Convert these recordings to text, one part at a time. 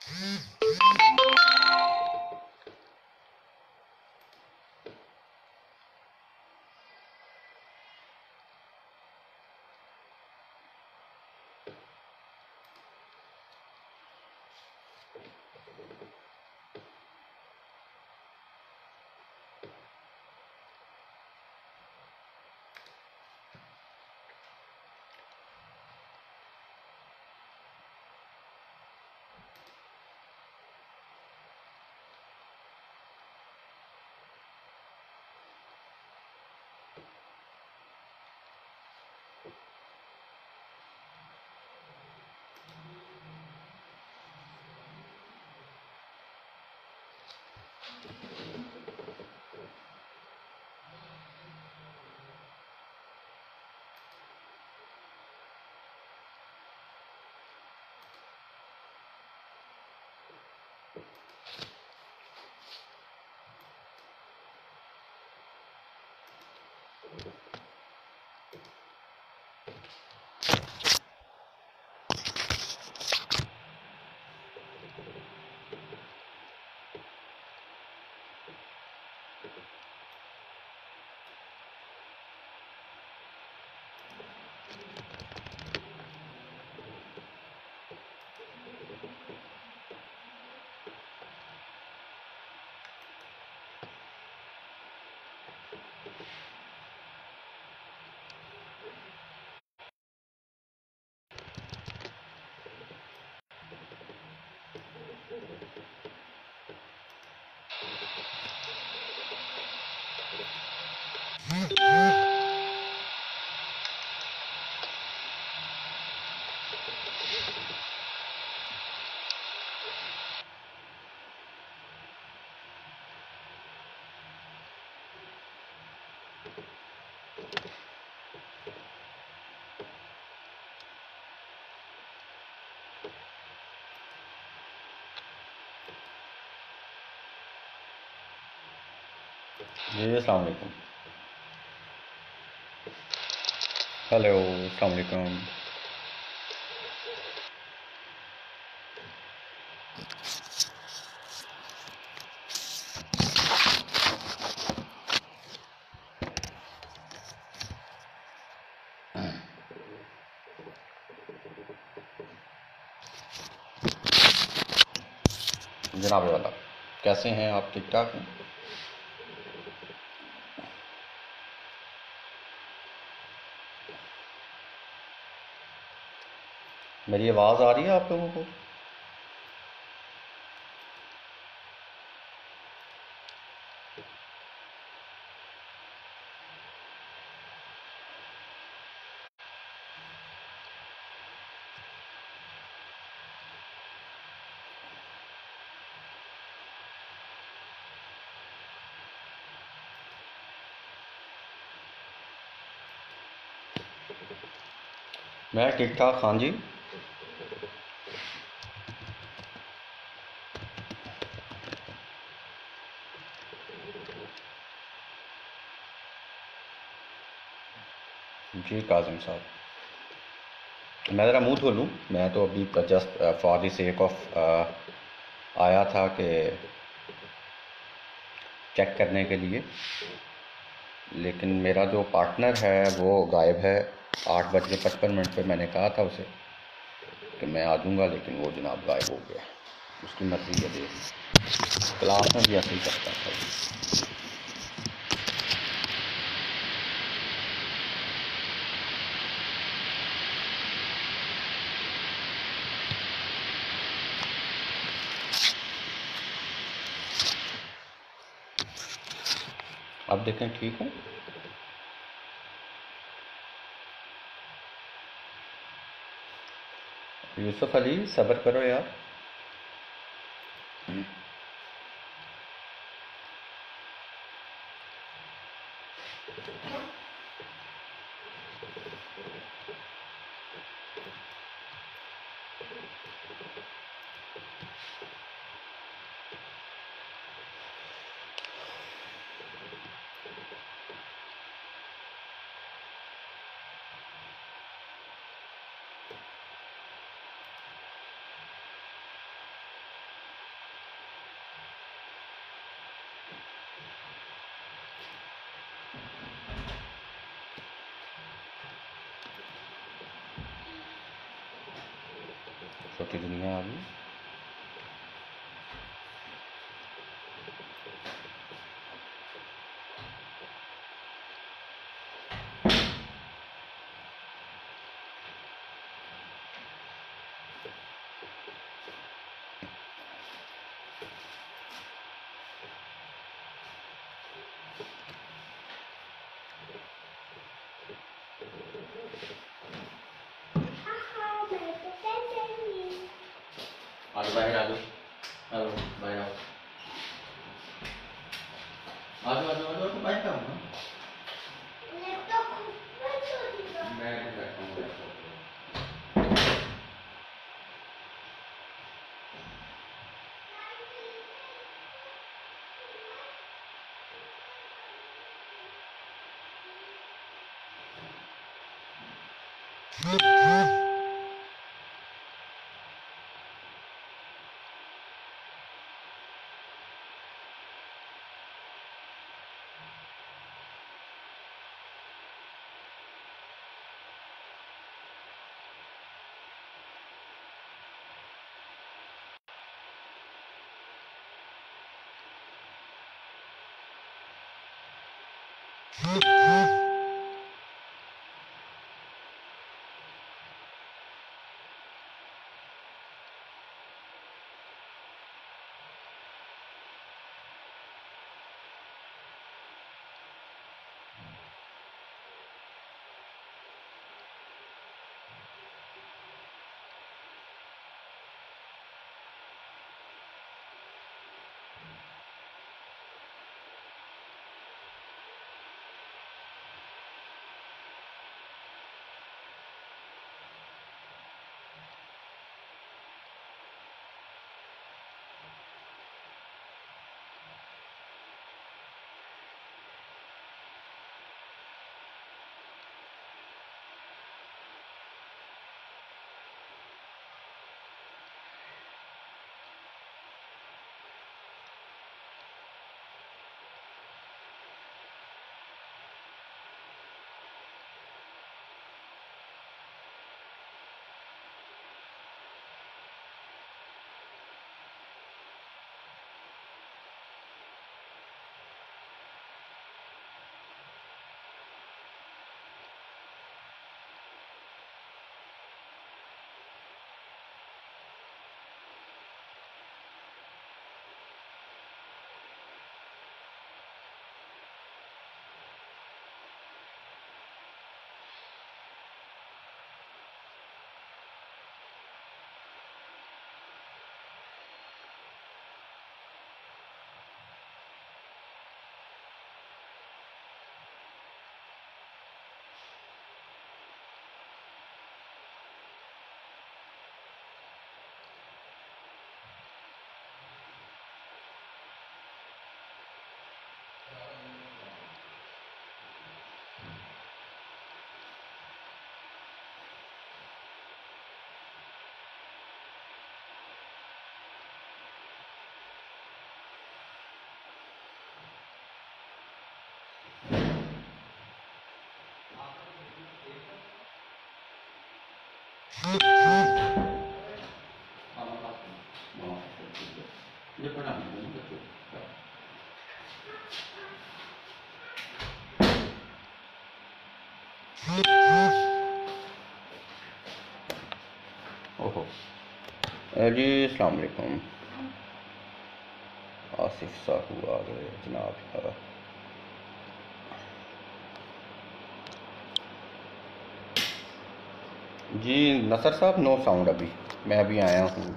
जी अस्सलाम वालेकुम। हेलो अस्सलाम वालेकुम। जनाब वाला, कैसे हैं आप? ठीक ठाक हैं? मेरी आवाज़ आ रही है आप लोगों को? मैं ठीक ठाक, हाँ जी। जी काजिम साहब, मैं ज़रा मुंह धो लूँ। मैं तो अभी just for the sake of आया था कि चेक करने के लिए, लेकिन मेरा जो पार्टनर है वो गायब है। 8:55 पे मैंने कहा था उसे कि मैं आ जाऊँगा, लेकिन वो जनाब गायब हो गया। उसकी मर्ज़ी है, देख क्लास में भी ऐसे ही करता था। अब देखें, ठीक है। यूसुफ अली, सब्र करो यार। छोटी दुनिया आ गई। आज बाहर आ जाओ, हेलो बाहर आओ, आ जाओ आ जाओ आ जाओ, बाहर आओ ना। मैं बैठा हूँ लैपटॉप पे। ये पढ़ा नहीं बच्चों ओहो जी अस्सलाम वालेकुम। आसिफ साहू आ गए जनाब। जी नसर साहब नो साउंड अभी, मैं अभी आया हूँ।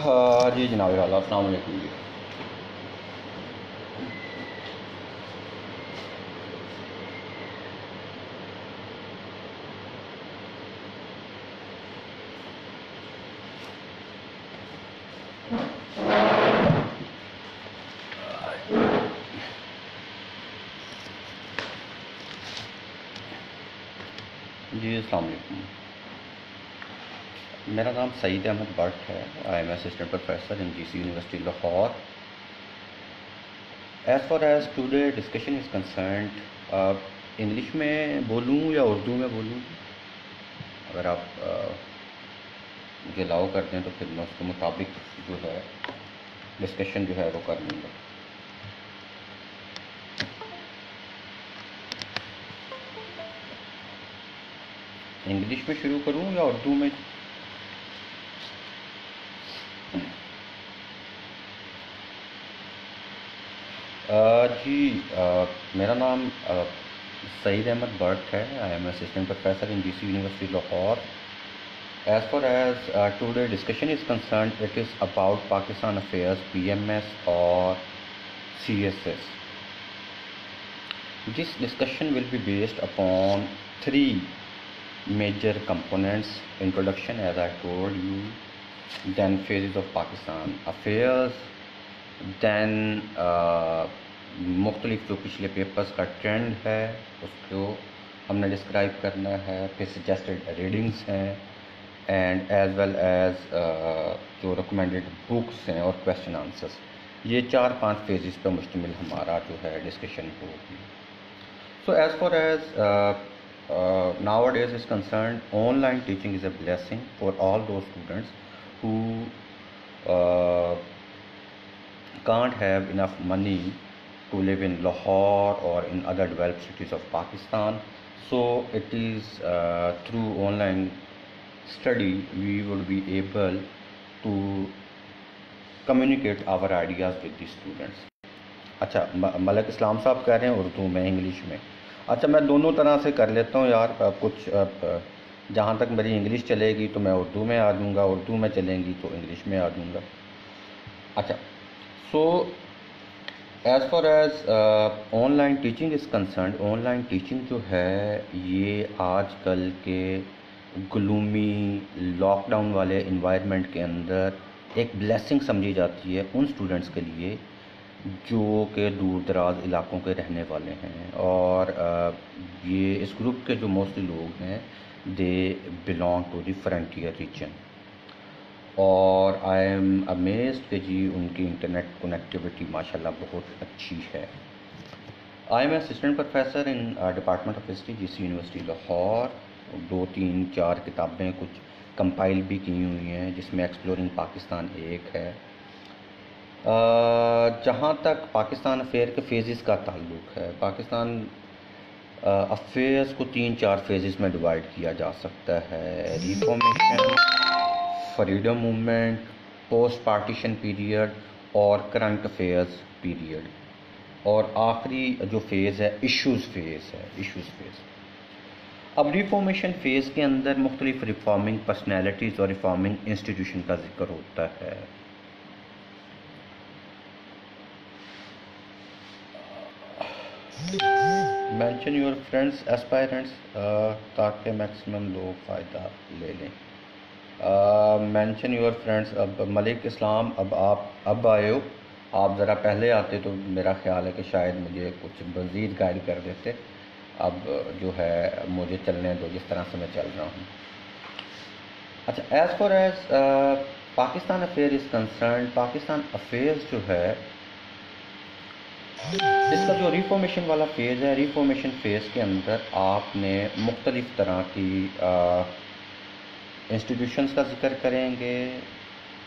जी जनाब वाला, अस्सलाम वालेकुम जी। जी अस्सलाम वालेकुम। मेरा नाम सईद अहमद भट्ट है। I am assistant professor in GC university Lahore. As far as today discussion is concerned, English में बोलूँ या उर्दू में बोलूँ? अगर आप मुझे अलाउ कर दें तो फिर मैं उसके मुताबिक जो है डिस्कशन जो है वो कर लूँगा। इंग्लिश में शुरू करूँ या उर्दू में? जी मेरा नाम सईद अहमद भट्ट है। I am assistant professor in GC university Lahore. As far as today's discussion is concerned, it is about Pakistan Affairs, PMS or CSS. This discussion will be based upon three major components: introduction, as I told you, then phases of Pakistan Affairs, then मुख्तलिफ जो पिछले papers का trend है उसको हमने describe करना है, फिर सजेस्टेड रीडिंग्स हैं एंड एज वेल एज जो रिकमेंडेड बुक्स हैं और क्वेश्चन आंसर्स। ये 4-5 फेजेस पर मुश्तमिल हमारा जो है डिस्कशन होगी। So as far as nowadays is concerned, online teaching is a blessing for all those students who can't have enough money to live in Lahore or in other developed cities of Pakistan. So it is through online study we would be able to communicate our ideas with the students. अच्छा, मलिक इस्लाम साहब कह रहे हैं उर्दू में, English में। अच्छा, मैं दोनों तरह से कर लेता हूँ यार। कुछ जहाँ तक मेरी इंग्लिश चलेगी तो मैं उर्दू में आ जाऊँगा, उर्दू में चलेंगी तो इंग्लिश में आ जाऊँगा। अच्छा, so as far as online teaching is concern, online teaching जो है ये आजकल के ग्लूमी लॉकडाउन वाले इन्वायरमेंट के अंदर एक ब्लेसिंग समझी जाती है उन स्टूडेंट्स के लिए जो कि दूर दराज इलाकों के रहने वाले हैं। और ये इस ग्रुप के जो मोस्टली लोग हैं they belong to the frontier region. और आई एम अमेज्ड कि जी उनकी इंटरनेट कनेक्टिविटी माशाल्लाह बहुत अच्छी है। I am assistant professor in department of history, GC university Lahore. 2-3-4 किताबें कुछ कंपाइल भी की हुई हैं जिसमें एक्सप्लोरिंग पाकिस्तान एक है। जहाँ तक पाकिस्तान अफेयर के फेजेस का ताल्लुक़ है, पाकिस्तान अफेयर्स को 3-4 फेजेस में डिवाइड किया जा सकता है: reformation, freedom movement, post partition period और करंट अफेयर्स पीरियड। और आखिरी जो फेज़ है इश्यूज़ फेज़ है, इश्यूज़ फेज़। अब रिफॉर्मेशन फेज़ के अंदर मुख्तलिफ रिफॉर्मिंग पर्सनैलिटीज़ और रिफॉर्मिंग इंस्टीट्यूशन का जिक्र होता है। मेंशन योर फ्रेंड्स एस्पायरेंट्स ताकि मैक्सिमम लोग फ़ायदा ले लें। Mention your friends. अब मलिक इस्लाम, अब आप अब आए हो, आप ज़रा पहले आते तो मेरा ख्याल है कि शायद मुझे कुछ मज़ीद गाइड कर देते। अब जो है मुझे चलने दो जिस तरह से मैं चल रहा हूँ। अच्छा, as far as Pakistan affair is concern, Pakistan affairs जो है इसका जो रिफॉर्मेशन वाला फेज़ है, रिफॉर्मेशन फेज़ के अंदर आपने मुख्तलिफ़ तरह की इंस्टीट्यूशंस का जिक्र करेंगे,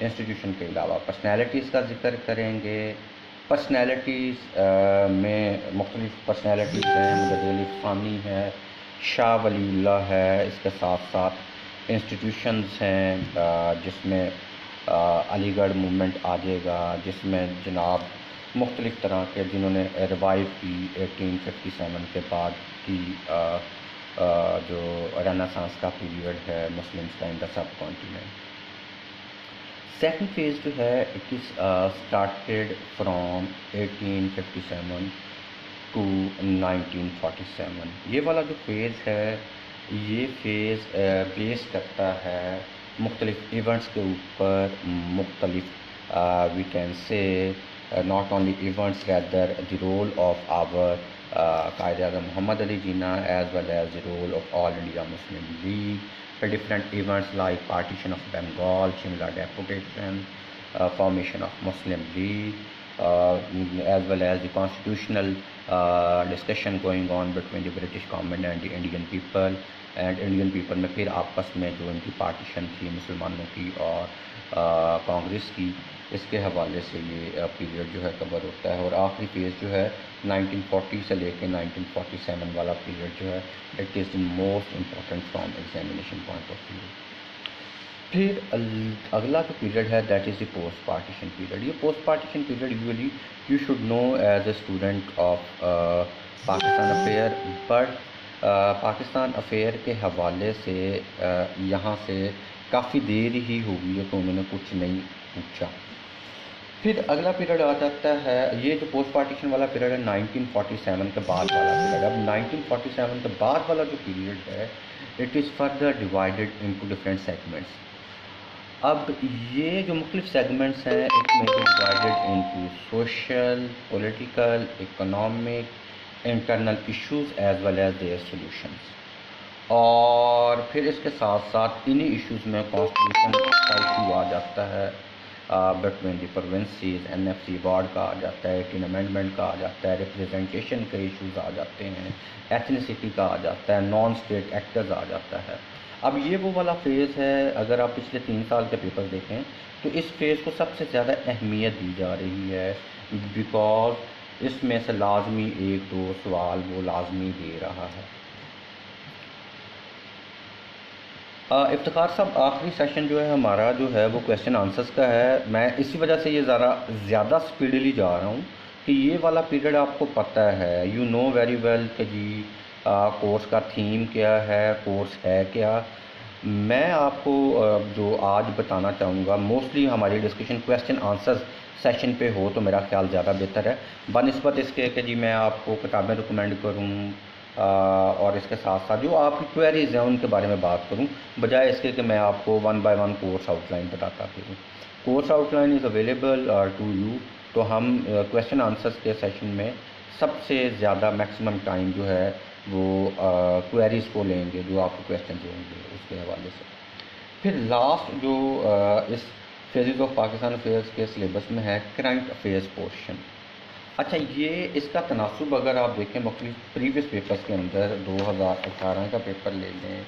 इंस्टीट्यूशन के अलावा पर्सनैलिटीज़ का जिक्र करेंगे। पर्सनैलिटीज़ में मुख्तलिफ़ पर्सनैलिटीज़ हैं, मुदर्रिस फ़ानी है, शाह वलीउल्लाह है, इसके साथ साथ इंस्टीट्यूशंस हैं जिसमें अलीगढ़ मूवमेंट आ जाएगा, जिसमें जनाब मुख्तलिफ़ तरह के जिन्होंने रिवाइव की 1857 के बाद की जो रेनेसांस का पीरियड है मुस्लिम्स का in the subcontinent. Second phase जो है it is started from 1857 to 1947। ये वाला जो फेज़ है ये फेज़ बेस करता है मुख्तलिफ इवेंट्स के ऊपर, मुख्तलिफ we can say not only events rather the role of our Qaeda Muhammad Ali Jinnah as well as the role of All India Muslim League, the different events like partition of Bengal, Shimla deputation, formation of Muslim League, as well as the constitutional discussion going on between the British government and the Indian people, and Indian people में फिर आपस में जो इनकी partition थी मुसलमानों की और कांग्रेस की, इसके हवाले से ये पीरियड जो है कवर होता है। और आखिरी फेज़ जो है 1940 से लेकर 1947 वाला पीरियड जो है it is the most important from examination point of view. फिर अगला जो पीरियड है that is the post partition period. ये post partition period usually you should know as a student of Pakistan affair, but Pakistan affair के हवाले से यहाँ से काफ़ी देर ही हो गई है तो उन्होंने कुछ नहीं पूछा। फिर अगला पीरियड आ जाता है, ये जो पोस्ट पार्टीशन वाला पीरियड है 1947 के बाद वाला पीरियड। अब 1947 के बाद वाला जो पीरियड है it is further divided into different segments. अब ये जो मुख्तलिफ सेगमेंट्स हैं इट में divided into social, political, economic, internal issues as well as their solutions. और फिर इसके साथ साथ इन्हीं इश्यूज़ में कॉन्स्टिट्यूशन का इशू आ जाता है, between the provinces, NFC ward का आ जाता है, 18 अमेंडमेंट का आ जाता है, रिप्रेजेंटेशन के इश्यूज़ आ जाते हैं, एथनिसिटी का आ जाता है, नॉन स्टेट एक्टर्स आ जाता है। अब ये वो वाला फेज़ है, अगर आप पिछले 3 साल के पेपर देखें तो इस फेज़ को सबसे ज़्यादा अहमियत दी जा रही है, बिकॉज इसमें से लाजमी 1-2 सवाल वो लाजमी दे रहा है। इफ्तिखार साहब आखिरी सेशन जो है हमारा जो है वो क्वेश्चन आंसर्स का है। मैं इसी वजह से ये ज़्यादा स्पीडली जा रहा हूँ कि ये वाला पीरियड आपको पता है, यू नो वेरी वेल कि जी कोर्स का थीम क्या है, कोर्स है क्या। मैं आपको जो आज बताना चाहूँगा मोस्टली हमारी डिस्कशन क्वेश्चन आंसर्स सेशन पे हो तो मेरा ख्याल ज़्यादा बेहतर है, बनिस्बत इसके कि जी मैं आपको किताबें रिकमेंड करूँ और इसके साथ साथ जो आपकी क्वेरीज हैं उनके बारे में बात करूं, बजाय इसके कि मैं आपको 1 बाय 1 कोर्स आउटलाइन बताता फिरूँ। Course outline is available to you. तो हम क्वेश्चन आंसर्स के सेशन में सबसे ज़्यादा मैक्सिमम टाइम जो है वो क्वेरीज़ को लेंगे, जो आपके क्वेश्चन होंगे उसके हवाले से। फिर लास्ट जो इस फेजेस ऑफ पाकिस्तान अफेयर्स के सिलेबस में है करंट अफेयर्स पोर्शन। अच्छा, ये इसका तनासुब अगर आप देखें मुख्तलिफ प्रीवियस पेपर्स के अंदर 2018 का पेपर ले लें,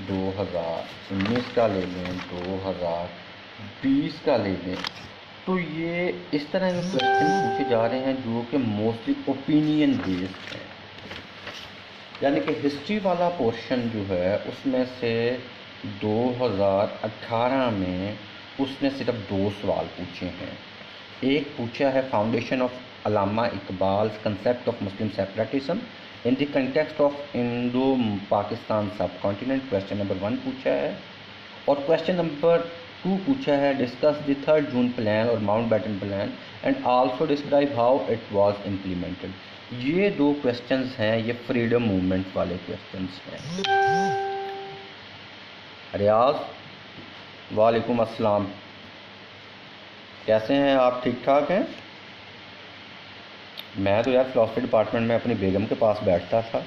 2019 का ले लें, 2020 का ले लें, तो ये इस तरह के क्वेश्चन पूछे जा रहे हैं जो कि मोस्टली ओपिनियन बेस्ड हैं। यानी कि हिस्ट्री वाला पोर्शन जो है उसमें से 2018 में उसने सिर्फ 2 सवाल पूछे हैं। एक पूछा है foundation of Allama Iqbal concept of Muslim separatism in the context of Indo Pakistan सब कॉन्टिनेंट, क्वेश्चन नंबर 1 पूछा है। और क्वेश्चन नंबर 2 पूछा है डिस्कस द 3 जून प्लान और Mountbatten plan and also describe how it was implemented. ये 2 क्वेश्चंस हैं, ये फ्रीडम मूवमेंट वाले क्वेश्चंस हैं। रियाज वालेकुम अस्सलाम, कैसे हैं आप, ठीक ठाक हैं? मैं तो यार फिलॉसफी डिपार्टमेंट में अपनी बेगम के पास बैठता था,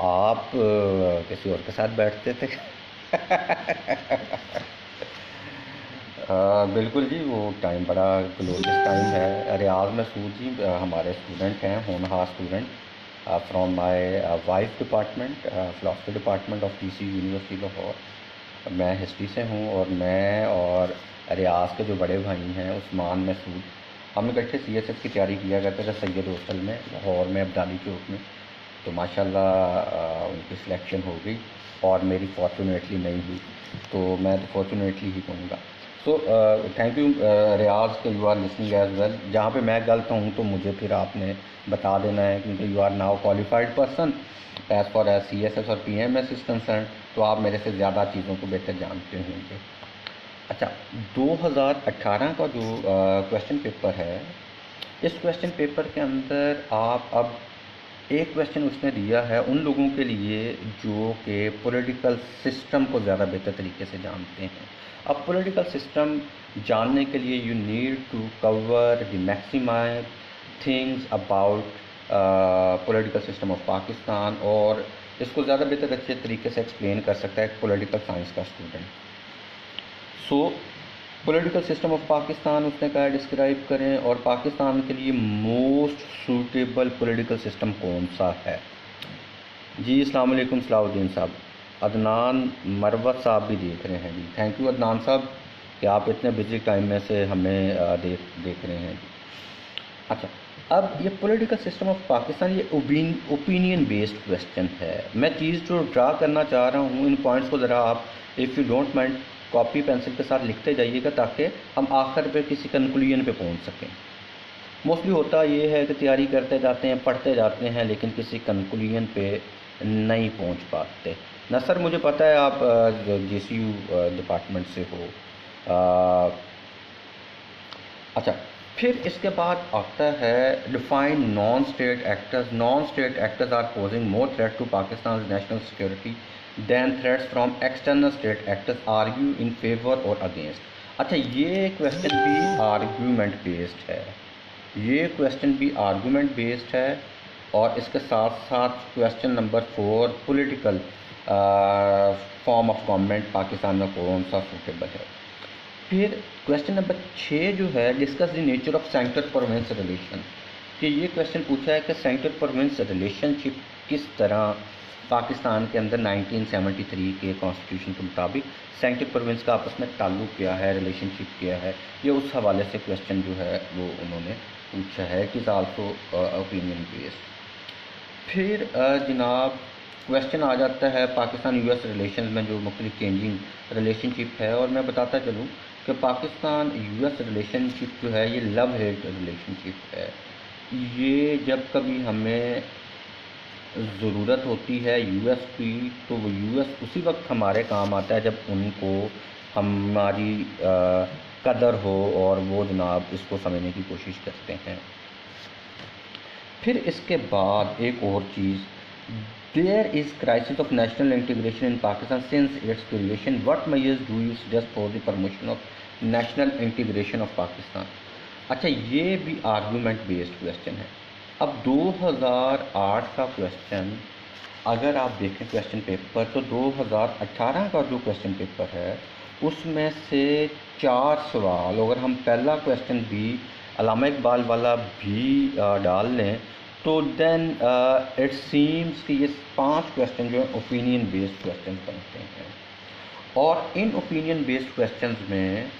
आप किसी और के साथ बैठते थे। बिल्कुल जी, वो टाइम बड़ा ग्लोरियस टाइम है। रियाज मसूद जी हमारे स्टूडेंट हैं, होनहार student from my wife department, philosophy department of TCU university Lahore. मैं हिस्ट्री से हूँ और मैं और रियाज के जो बड़े भाई हैं उस्मान मसूद, हम इकट्ठे CSS की तैयारी किया करते थे सैयद हॉस्टल में लाहौर में, अब्दाली चौक में। तो माशाल्लाह उनकी सिलेक्शन हो गई और मेरी फॉर्चुनेटली नहीं हुई, तो मैं तो फॉर्चुनेटली ही कहूँगा। सो थैंक यू रियाज के you are listening as well. जहाँ पे मैं गलत हूँ तो मुझे फिर आपने बता देना है, क्योंकि you are now qualified person as for as CSS और PMS इज़ कंसर्न, तो आप मेरे से ज़्यादा चीज़ों को बेहतर जानते होंगे। अच्छा, 2018 का जो क्वेश्चन पेपर है, इस क्वेश्चन पेपर के अंदर आप अब एक क्वेश्चन उसने दिया है उन लोगों के लिए जो कि पॉलिटिकल सिस्टम को ज़्यादा बेहतर तरीके से जानते हैं। अब पॉलिटिकल सिस्टम जानने के लिए you need to cover the maximum things about political system of Pakistan, और इसको ज़्यादा बेहतर अच्छे तरीके से एक्सप्लेन कर सकता है एक पॉलिटिकल साइंस का student. So political system of Pakistan उसने कहा डिस्क्राइब करें, और पाकिस्तान के लिए मोस्ट सूटेबल पॉलिटिकल सिस्टम कौन सा है। जी अस्सलाम वालेकुम सलाउद्दीन साहब, अदनान मरवत साहब भी देख रहे हैं जी। थैंक यू अदनान साहब कि आप इतने बिजी टाइम में से हमें देख रहे हैं जी। अच्छा, अब ये पॉलिटिकल सिस्टम ऑफ पाकिस्तान ये ओपिनियन बेस्ड क्वेश्चन है। मैं चीज़ जो ड्रा करना चाह रहा हूँ, इन पॉइंट्स को ज़रा आप if you don't mind copy pencil के साथ लिखते जाइएगा ताकि हम आखिर पे किसी कंक्लूजन पे पहुंच सकें। मोस्टली होता ये है कि तैयारी करते जाते हैं, पढ़ते जाते हैं, लेकिन किसी कंक्लूजन पे नहीं पहुंच पाते। ना सर, मुझे पता है आप JCU डिपार्टमेंट से हो। अच्छा, फिर इसके बाद आता है define non state actors. Non state actors are posing more threat to Pakistan national security than threats from external state actors, argue in favour और अगेंस्ट। अच्छा, ये क्वेश्चन भी आर्ग्यूमेंट बेस्ड है, ये क्वेश्चन भी आर्ग्यूमेंट बेस्ड है, और इसके साथ साथ question number 4 political form of government Pakistan में कौन सा सूटेबल है। फिर क्वेश्चन नंबर 6 जो है discuss the nature of centre province relation, कि ये क्वेश्चन पूछा है कि सेंटर प्रोविंस रिलेशनशिप किस तरह पाकिस्तान के अंदर 1973 के कॉन्स्टिट्यूशन के मुताबिक सेंटर प्रोविंस का आपस में ताल्लुक क्या है, रिलेशनशिप क्या है, ये उस हवाले से क्वेश्चन जो है वो उन्होंने पूछा है कि आल्सो ओपिनियन बेस्ड। फिर जनाब क्वेश्चन आ जाता है पाकिस्तान US रिलेशन में जो मुख्तलिफ चेंजिंग रिलेशनशिप है, और मैं बताता चलूँ कि पाकिस्तान US रिलेशनशिप जो है ये लव हेट रिलेशनशिप है। ये जब कभी हमें ज़रूरत होती है US की, तो वो US उसी वक्त हमारे काम आता है जब उनको हमारी कदर हो, और वो जनाब इसको समझने की कोशिश करते हैं। फिर इसके बाद एक और चीज़, there is crisis of national integration in Pakistan since its creation, what measures do you suggest for the promotion of national integration of Pakistan. अच्छा, ये भी आर्गूमेंट बेस्ड क्वेश्चन है। अब 2008 का क्वेश्चन अगर आप देखें क्वेश्चन पेपर, तो 2018 का जो क्वेश्चन पेपर है उसमें से 4 सवाल, अगर हम पहला क्वेश्चन भी अल्लामा इकबाल वाला भी डाल लें तो देन इट सीम्स कि ये 5 क्वेश्चन जो है ओपिनियन बेस्ड क्वेश्चन बनते हैं। और इन ओपिनियन बेस्ड क्वेश्चंस में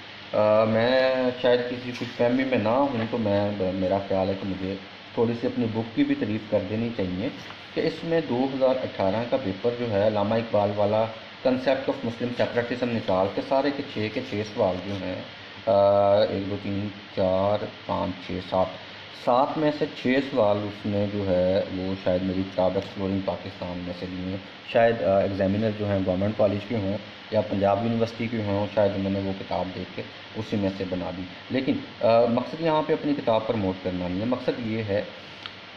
मैं शायद किसी कुछ फहमी में ना हूँ, तो मेरा ख्याल है कि मुझे थोड़ी सी अपनी बुक की भी तारीफ़ कर देनी चाहिए कि इसमें 2018 का पेपर जो है अल्लामा इकबाल वाला कंसेप्ट ऑफ मुस्लिम सेपरेटिज्म निकाल के सारे के 6 सवाल जो हैं 1 2 3 4 5 6 7 में से 6 सवाल उसने जो है वो शायद मेरी किताब एक्सप्लोरिंग पाकिस्तान में से लिए हैं। शायद एग्जामिनर जो हैं गवर्नमेंट कॉलेज के हों या पंजाब यूनिवर्सिटी के हों, शायद उन्होंने वो किताब देख के उसी में से बना दी। लेकिन मकसद यहाँ पे अपनी किताब प्रमोट करना नहीं है, मकसद ये है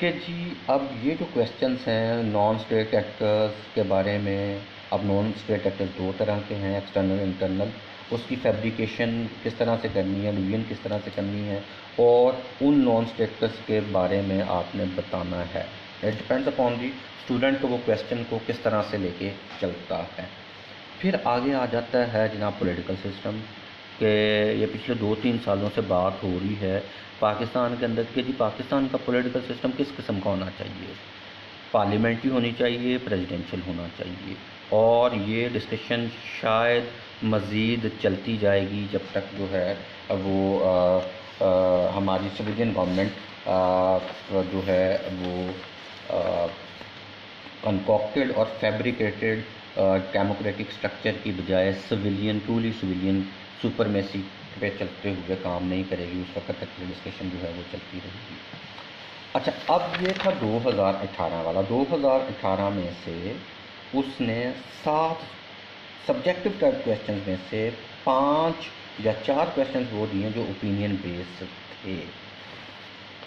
कि जी अब ये जो क्वेश्चंस हैं नॉन स्टेट एक्टर्स के बारे में, अब नॉन स्टेट एक्टर्स 2 तरह के हैं, एक्सटर्नल इंटरनल, उसकी फैब्रिकेशन किस तरह से करनी है, डिवीजन किस तरह से करनी है, और उन नॉन स्टेटस के बारे में आपने बताना है। It depends upon the student को वो क्वेश्चन को किस तरह से लेके चलता है। फिर आगे आ जाता है जनाब पॉलिटिकल सिस्टम के, ये पिछले 2-3 सालों से बात हो रही है पाकिस्तान के अंदर कि जी पाकिस्तान का पॉलिटिकल सिस्टम किस किस्म का होना चाहिए, पार्लियामेंट्री होनी चाहिए, प्रेसिडेंशियल होना चाहिए, और ये डिस्कशन शायद मज़ीद चलती जाएगी जब तक जो है वो हमारी सिविलियन गवर्नमेंट जो है वो कंकॉक्टेड और फैब्रिकेटेड डेमोक्रेटिक स्ट्रक्चर की बजाय सिविलियन ट्रूली सिविलियन सुपरमेसी पे चलते हुए काम नहीं करेगी, उस वक्त तक ये डिस्कशन जो है वो चलती रहेगी। अच्छा, अब ये था 2018 वाला। 2018 में से उसने 7 सब्जेक्टिव टाइप क्वेश्चन में से 5 या 4 क्वेश्चन वो दिए जो ओपिनियन बेस्ड थे।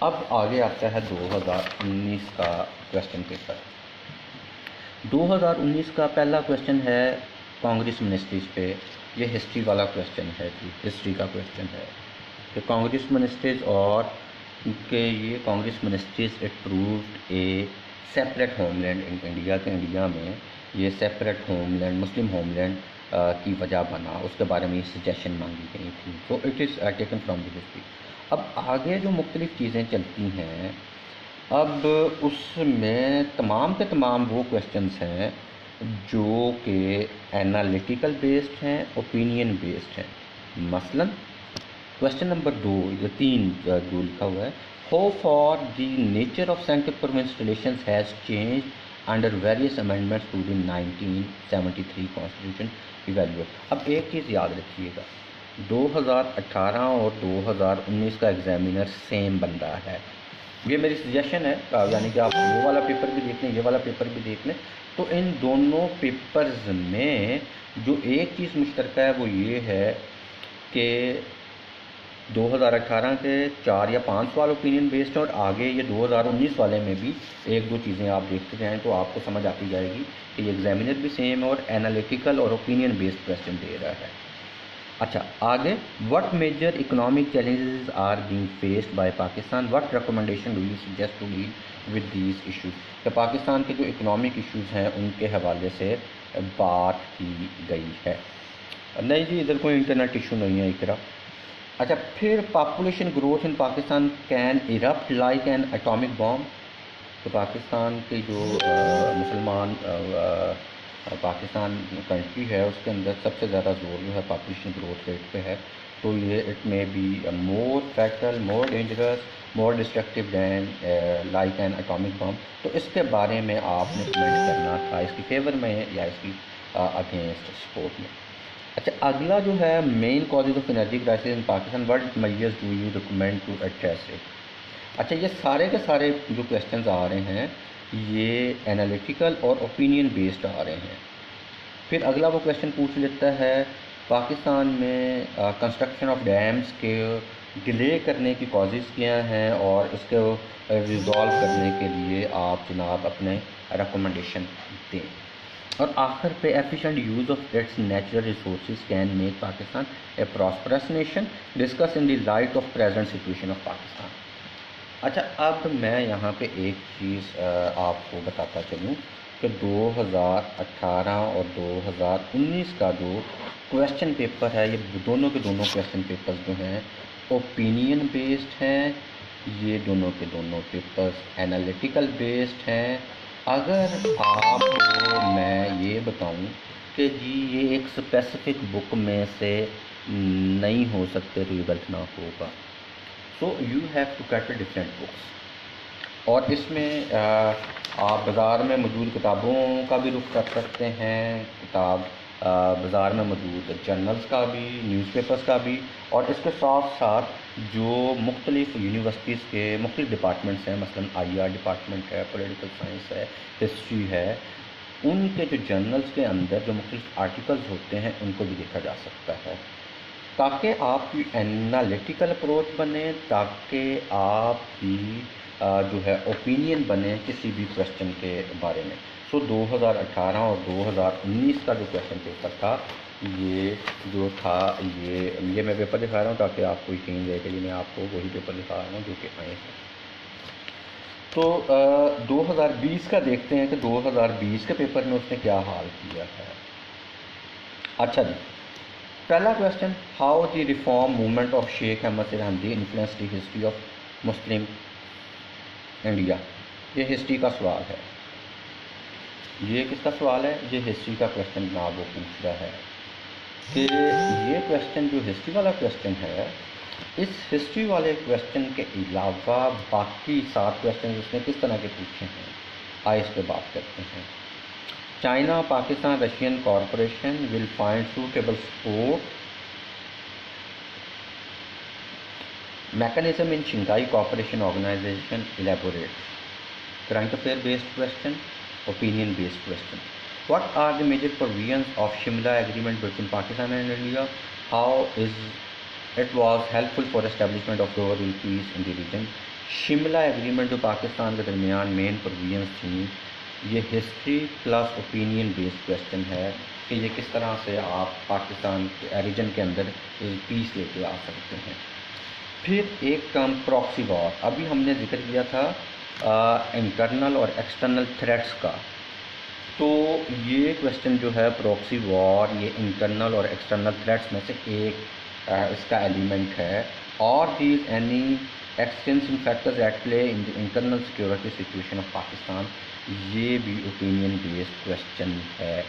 अब आगे आता है 2019 का क्वेश्चन पेपर। 2019 का पहला क्वेश्चन है कांग्रेस मिनिस्ट्रीज पे। ये हिस्ट्री वाला क्वेश्चन है जी, हिस्ट्री का क्वेश्चन है कि कांग्रेस मिनिस्ट्रीज और कि ये Congress ministries approved A separate homeland in India के इंडिया में ये सेपरेट होमलैंड मुस्लिम होमलैंड की वजह बना, उसके बारे में ये सजेशन मांगी गई थी। तो it is taken from the history. अब आगे जो मुख्तलिफ़ चीज़ें चलती हैं, अब उसमें तमाम के तमाम वो क्वेश्चंस हैं जो कि एनालिटिकल बेस्ड हैं, ओपिनियन बेस्ड हैं। मसलन क्वेश्चन नंबर 3 जो लिखा हुआ है, how for the nature of central province relations has change under various amendments to the 1973 constitution evaluate. अब एक चीज़ याद रखिएगा, 2018 और 2019 का एग्जामिनर सेम बन रहा है। ये मेरी सजेशन है, यानी कि आप वो वाला पेपर भी देख लें, ये वाला पेपर भी देख लें। तो इन दोनों पेपर्स में जो एक चीज़ मुश्तरका है वो ये है कि 2018 के 4 या 5 सवाल ओपिनियन बेस्ड है और आगे ये 2019 वाले में भी 1-2 चीज़ें आप देखते जाएँ तो आपको समझ आती जाएगी कि ये एग्जामिनर भी सेम है और एनालिटिकल और ओपिनियन बेस्ड क्वेश्चन दे रहा है। अच्छा, आगे, what major economic challenges are being faced by Pakistan, what recommendation do you suggest to deal with these issues. तो पाकिस्तान के जो इकोनॉमिक इश्यूज हैं उनके हवाले से बात की गई है। नहीं जी, इधर कोई इंटरनेट इशू नहीं है इकरा। अच्छा, फिर population growth in Pakistan can erupt like an atomic bomb. तो पाकिस्तान के जो मुसलमान पाकिस्तान कंट्री है उसके अंदर सबसे ज़्यादा जोर जो है पॉपुलेशन ग्रोथ रेट पे है। तो ये it may be more fatal, more dangerous, more destructive than like an atomic bomb. तो इसके बारे में आपने कमेंट करना था, इसकी फेवर में या इसकी अगेंस्ट सपोर्ट में। अच्छा, अगला जो है main causes of energy crisis in Pakistan, what measures do you recommend to address it. अच्छा, ये सारे के सारे जो क्वेश्चंस आ रहे हैं ये एनालिटिकल और ओपिनियन बेस्ड आ रहे हैं। फिर अगला वो क्वेश्चन पूछ लेता है पाकिस्तान में कंस्ट्रक्शन ऑफ डैम्स के डिले करने की कॉजेज़ क्या हैं और इसको रिजॉल्व करने के लिए आप जनाब अपने रिकमेंडेशन दें। और आखिर पे efficient use of its natural resources can make Pakistan A prosperous nation, discuss in the light of present situation of Pakistan. अच्छा, अब मैं यहाँ पे एक चीज़ आपको बताता चलूँ कि 2018 और 2019 का जो क्वेश्चन पेपर है ये दोनों के दोनों क्वेश्चन पेपर्स जो हैं ओपिनियन बेस्ड हैं। ये दोनों के दोनों पेपर्स एनालिटिकल बेस्ड हैं। अगर आपको मैं ये बताऊं कि जी ये एक स्पेसिफिक बुक में से नहीं हो सकते तो ये गलत ना होगा। So you have to get different books. और इसमें आप बाज़ार में मौजूद किताबों का भी रुख कर सकते हैं, किताब बाज़ार में मौजूद जर्नल्स का भी, न्यूज़पेपर्स का भी, और इसके साथ साथ जो मुख्तलिफ यूनिवर्सिटीज़ के मुख्तलिफ डिपार्टमेंट्स हैं, मसलन IR डिपार्टमेंट है, पॉलिटिकल साइंस है, हिस्ट्री है, उनके जो जर्नल्स के अंदर जो मुख्तलिफ आर्टिकल्स होते हैं उनको भी देखा जा सकता है ताकि आपकी एनालिटिकल अप्रोच बने, ताकि आप भी जो है ओपिनियन बने किसी भी क्वेश्चन के बारे में। सो 2018 और 2019 का जो क्वेश्चन पेपर था ये जो था ये मैं पेपर दिखा रहा हूँ ताकि आपको यकीन रहे कि मैं आपको वही पेपर दिखा रहा हूँ जो कि आए हैं। तो 2020 का देखते हैं कि 2020 के पेपर में उसने क्या हाल किया है। अच्छा जी, पहला question, how the reform movement of Sheikh Ahmad Sirhindi influence the history of Muslim India. ये हिस्ट्री का सवाल है। ये किसका सवाल है? ये हिस्ट्री का क्वेश्चन जनाब वो पूछ रहा है कि ये क्वेश्चन जो हिस्ट्री वाला क्वेश्चन है, इस हिस्ट्री वाले क्वेश्चन के अलावा बाकी 7 क्वेश्चन उसने किस तरह के पूछे हैं, आइए इस पर बात करते हैं। China Pakistan Russian corporation will find suitable support mechanism in Shanghai Cooperation Organization, elaborate. Current affair based question, opinion based question. What are the major provisions of Shimla Agreement between Pakistan and India? How is it was helpful for establishment of overall peace in the region. Shimla agreement जो पाकिस्तान के दरमियान main provisions थी, ये history plus opinion based question है कि ये किस तरह से आप पाकिस्तान के रीजन के अंदर पीस लेके आ सकते हैं। फिर एक टर्म प्रॉक्सी वॉर, अभी हमने जिक्र किया था इंटरनल और एक्सटर्नल थ्रेट्स का, तो ये क्वेश्चन जो है प्रॉक्सी वॉर, ये इंटरनल और एक्सटर्नल थ्रेट्स में से एक इसका एलिमेंट है। और these any extensive factors at play in the internal security situation of Pakistan, ये भी ओपिनियन बेस्ड क्वेश्चन है।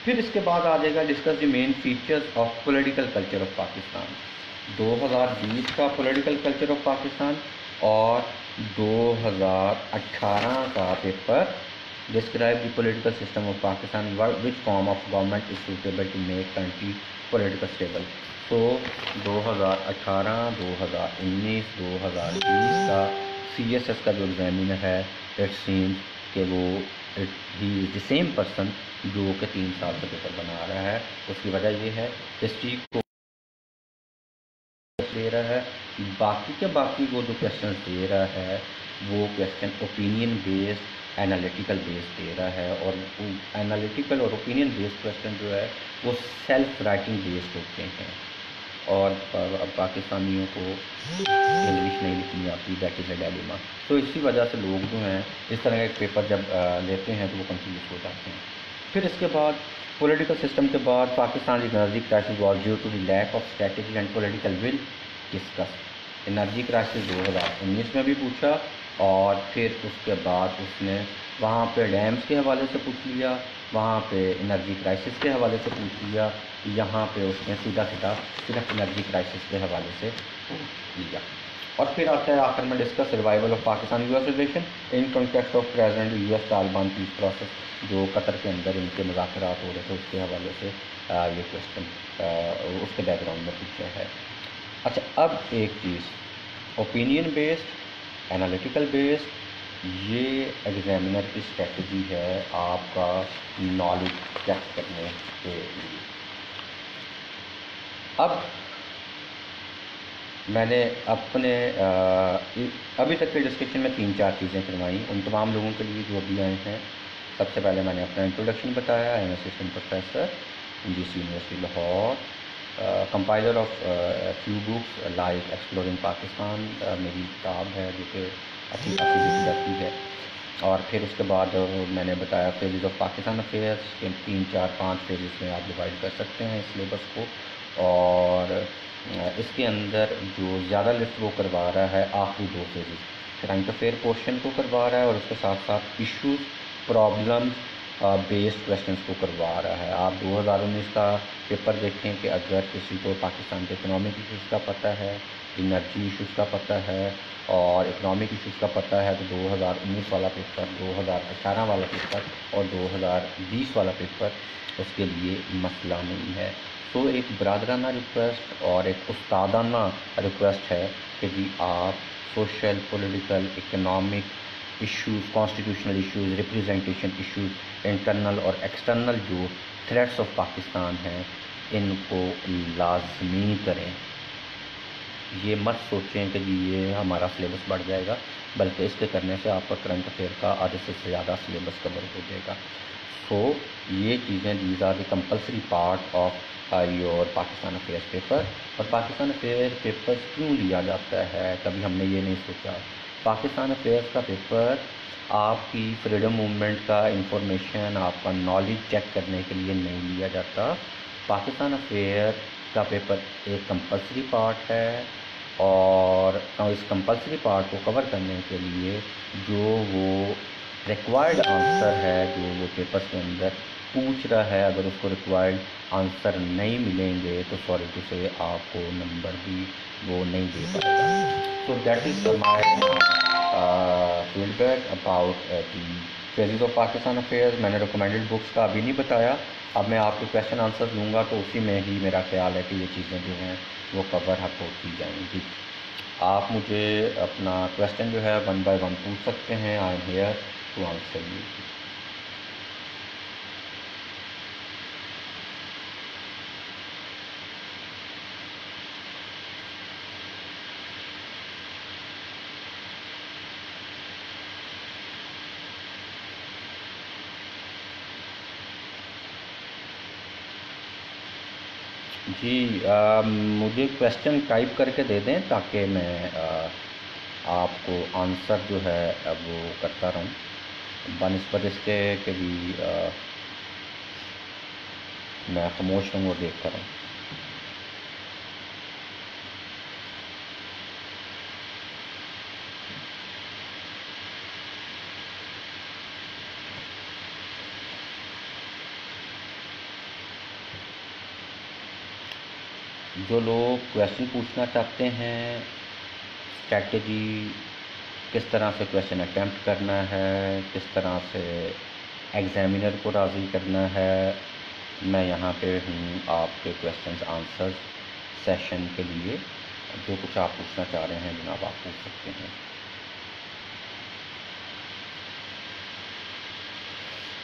फिर इसके बाद आ जाएगा discuss the main features of political culture of Pakistan, 2020 का पॉलिटिकल कल्चर ऑफ पाकिस्तान और 2018 का paper describe the political system of Pakistan, which form of government is suitable to make country political stable. तो 2018, 2019, 2020 का CSS का जो एग्जामिनर है, इट सीम्स कि वो he is the same person जो कि 3 साल से पेपर बना रहा है। उसकी वजह ये है हिस्ट्री को दे रहा है, बाकी के बाकी वो जो क्वेश्चन दे रहा है वो question opinion based analytical based दे रहा है। और एनालिटिकल और ओपिनियन बेस्ड क्वेश्चन जो है वो सेल्फ राइटिंग बेस्ड होते हैं। और अब पाकिस्तानियों को इंग्लिश नहीं लिखनी आती, दैट इज़ अ डिलेमा। तो इसी वजह से लोग जो हैं इस तरह का एक पेपर जब लेते हैं तो वो कंफ्यूज हो जाते हैं। फिर इसके बाद पॉलिटिकल सिस्टम के बाद Pakistan energy crisis was due to the lack of strategy and political will discuss. Energy crisis 2019 में भी पूछा, और फिर उसके बाद उसने वहाँ पे डैम्स के हवाले से पूछ लिया, वहाँ पे एनर्जी क्राइसिस के हवाले से पूछ लिया, यहाँ पे उसने सीधा सीधा सिर्फ एनर्जी क्राइसिस के हवाले से पूछ लिया। और फिर आता है आखिर में discuss survival of Pakistan US relation in context of present US Taliban peace process, जो कतर के अंदर इनके मुज़ाकरात हो रहे थे उसके हवाले से ये क्वेश्चन उसके बैकग्राउंड में पूछा है। अच्छा, अब एक चीज़ ओपिनियन बेस्ड एनालिटिकल बेस्ड, ये एग्जामिनर की स्ट्रेटजी है आपका नॉलेज चेक करने के लिए। अब मैंने अपने अभी तक के डिस्कशन में 3-4 चीज़ें करवाई उन तमाम लोगों के लिए जो अभी आए हैं। सबसे पहले मैंने अपना इंट्रोडक्शन बताया, आई am assistant professor in GC university Lahore, compiler of few books like exploring Pakistan, मेरी किताब है जो कि अच्छी खासी लिखी जाती है। और फिर उसके बाद मैंने बताया फेजेस ऑफ पाकिस्तान अफेयर्स के 3-4-5 फेजेस में आप डिवाइड कर सकते हैं सिलेबस को। और इसके अंदर जो ज़्यादा लिस्ट वो करवा रहा है आखिरी 2 फेजेस, करंट अफेयर पोर्शन को करवा रहा है और उसके साथ साथ इश्यूज़ प्रॉब्लम्स बेस्ड क्वेश्चंस को करवा रहा है। आप 2019 का पेपर देखें कि अगर किसी को पाकिस्तान के इकनॉमिक इशूज़ का पता है, इनर्जी इशूज़ का पता है और इकनॉमिक इशूज़ का पता है, तो 2019 वाला पेपर, 2018 वाला पेपर और 2020 वाला पेपर उसके लिए मसला नहीं है। तो एक बरादराना रिक्वेस्ट और एक उस्तादाना रिक्वेस्ट है कि जी आप social, political, economic issues, constitutional issues, representation issues, internal और एक्सटर्नल जो थ्रेट्स ऑफ पाकिस्तान हैं, इनको लाजमी करें। ये मत सोचें कि जी ये हमारा सिलेबस बढ़ जाएगा, बल्कि इसके करने से आपका करंट अफेयर का आधे से ज़्यादा सिलेबस कवर हो जाएगा। सो ये चीज़ें these are the compulsory part of your Pakistan affairs paper. और पाकिस्तान अफेयर पेपर क्यों लिया जाता है, कभी हमने ये नहीं सोचा। पाकिस्तान अफेयर्स का पेपर आपकी फ्रीडम मूवमेंट का इंफॉर्मेशन, आपका नॉलेज चेक करने के लिए नहीं लिया जाता। पाकिस्तान अफेयर का पेपर एक कंपल्सरी पार्ट है और इस कंपल्सरी पार्ट को कवर करने के लिए जो वो रिक्वायर्ड आंसर है जो वो पेपर के अंदर पूछ रहा है, अगर उसको रिक्वायर्ड आंसर नहीं मिलेंगे तो सॉरी टू से आपको नंबर भी वो नहीं दे पाएगा। So that is my feedback about the phases of Pakistan affairs. मैंने रिकमेंडेड बुक्स का अभी नहीं बताया, अब मैं आपके क्वेश्चन आंसर लूँगा तो उसी में ही मेरा ख्याल है कि ये चीज़ें जो हैं वो कवर हक होती जाएंगी। आप मुझे अपना क्वेश्चन जो है 1 by 1 पूछ सकते हैं। I am here to answer you. जी, मुझे क्वेश्चन टाइप करके दे दें ताकि मैं आपको आंसर जो है वो करता रहूँ बनिस्बत इसके कि भी मैं खामोश रहूँ और देखता रहूँ। जो लोग क्वेश्चन पूछना चाहते हैं, स्ट्रैटेजी किस तरह से क्वेश्चन अटैम्प्ट करना है, किस तरह से एग्ज़ामिनर को राज़ी करना है, मैं यहाँ पे हूँ आपके क्वेश्चंस आंसर्स सेशन के लिए। जो कुछ आप पूछना चाह रहे हैं जनाब, आप पूछ सकते हैं।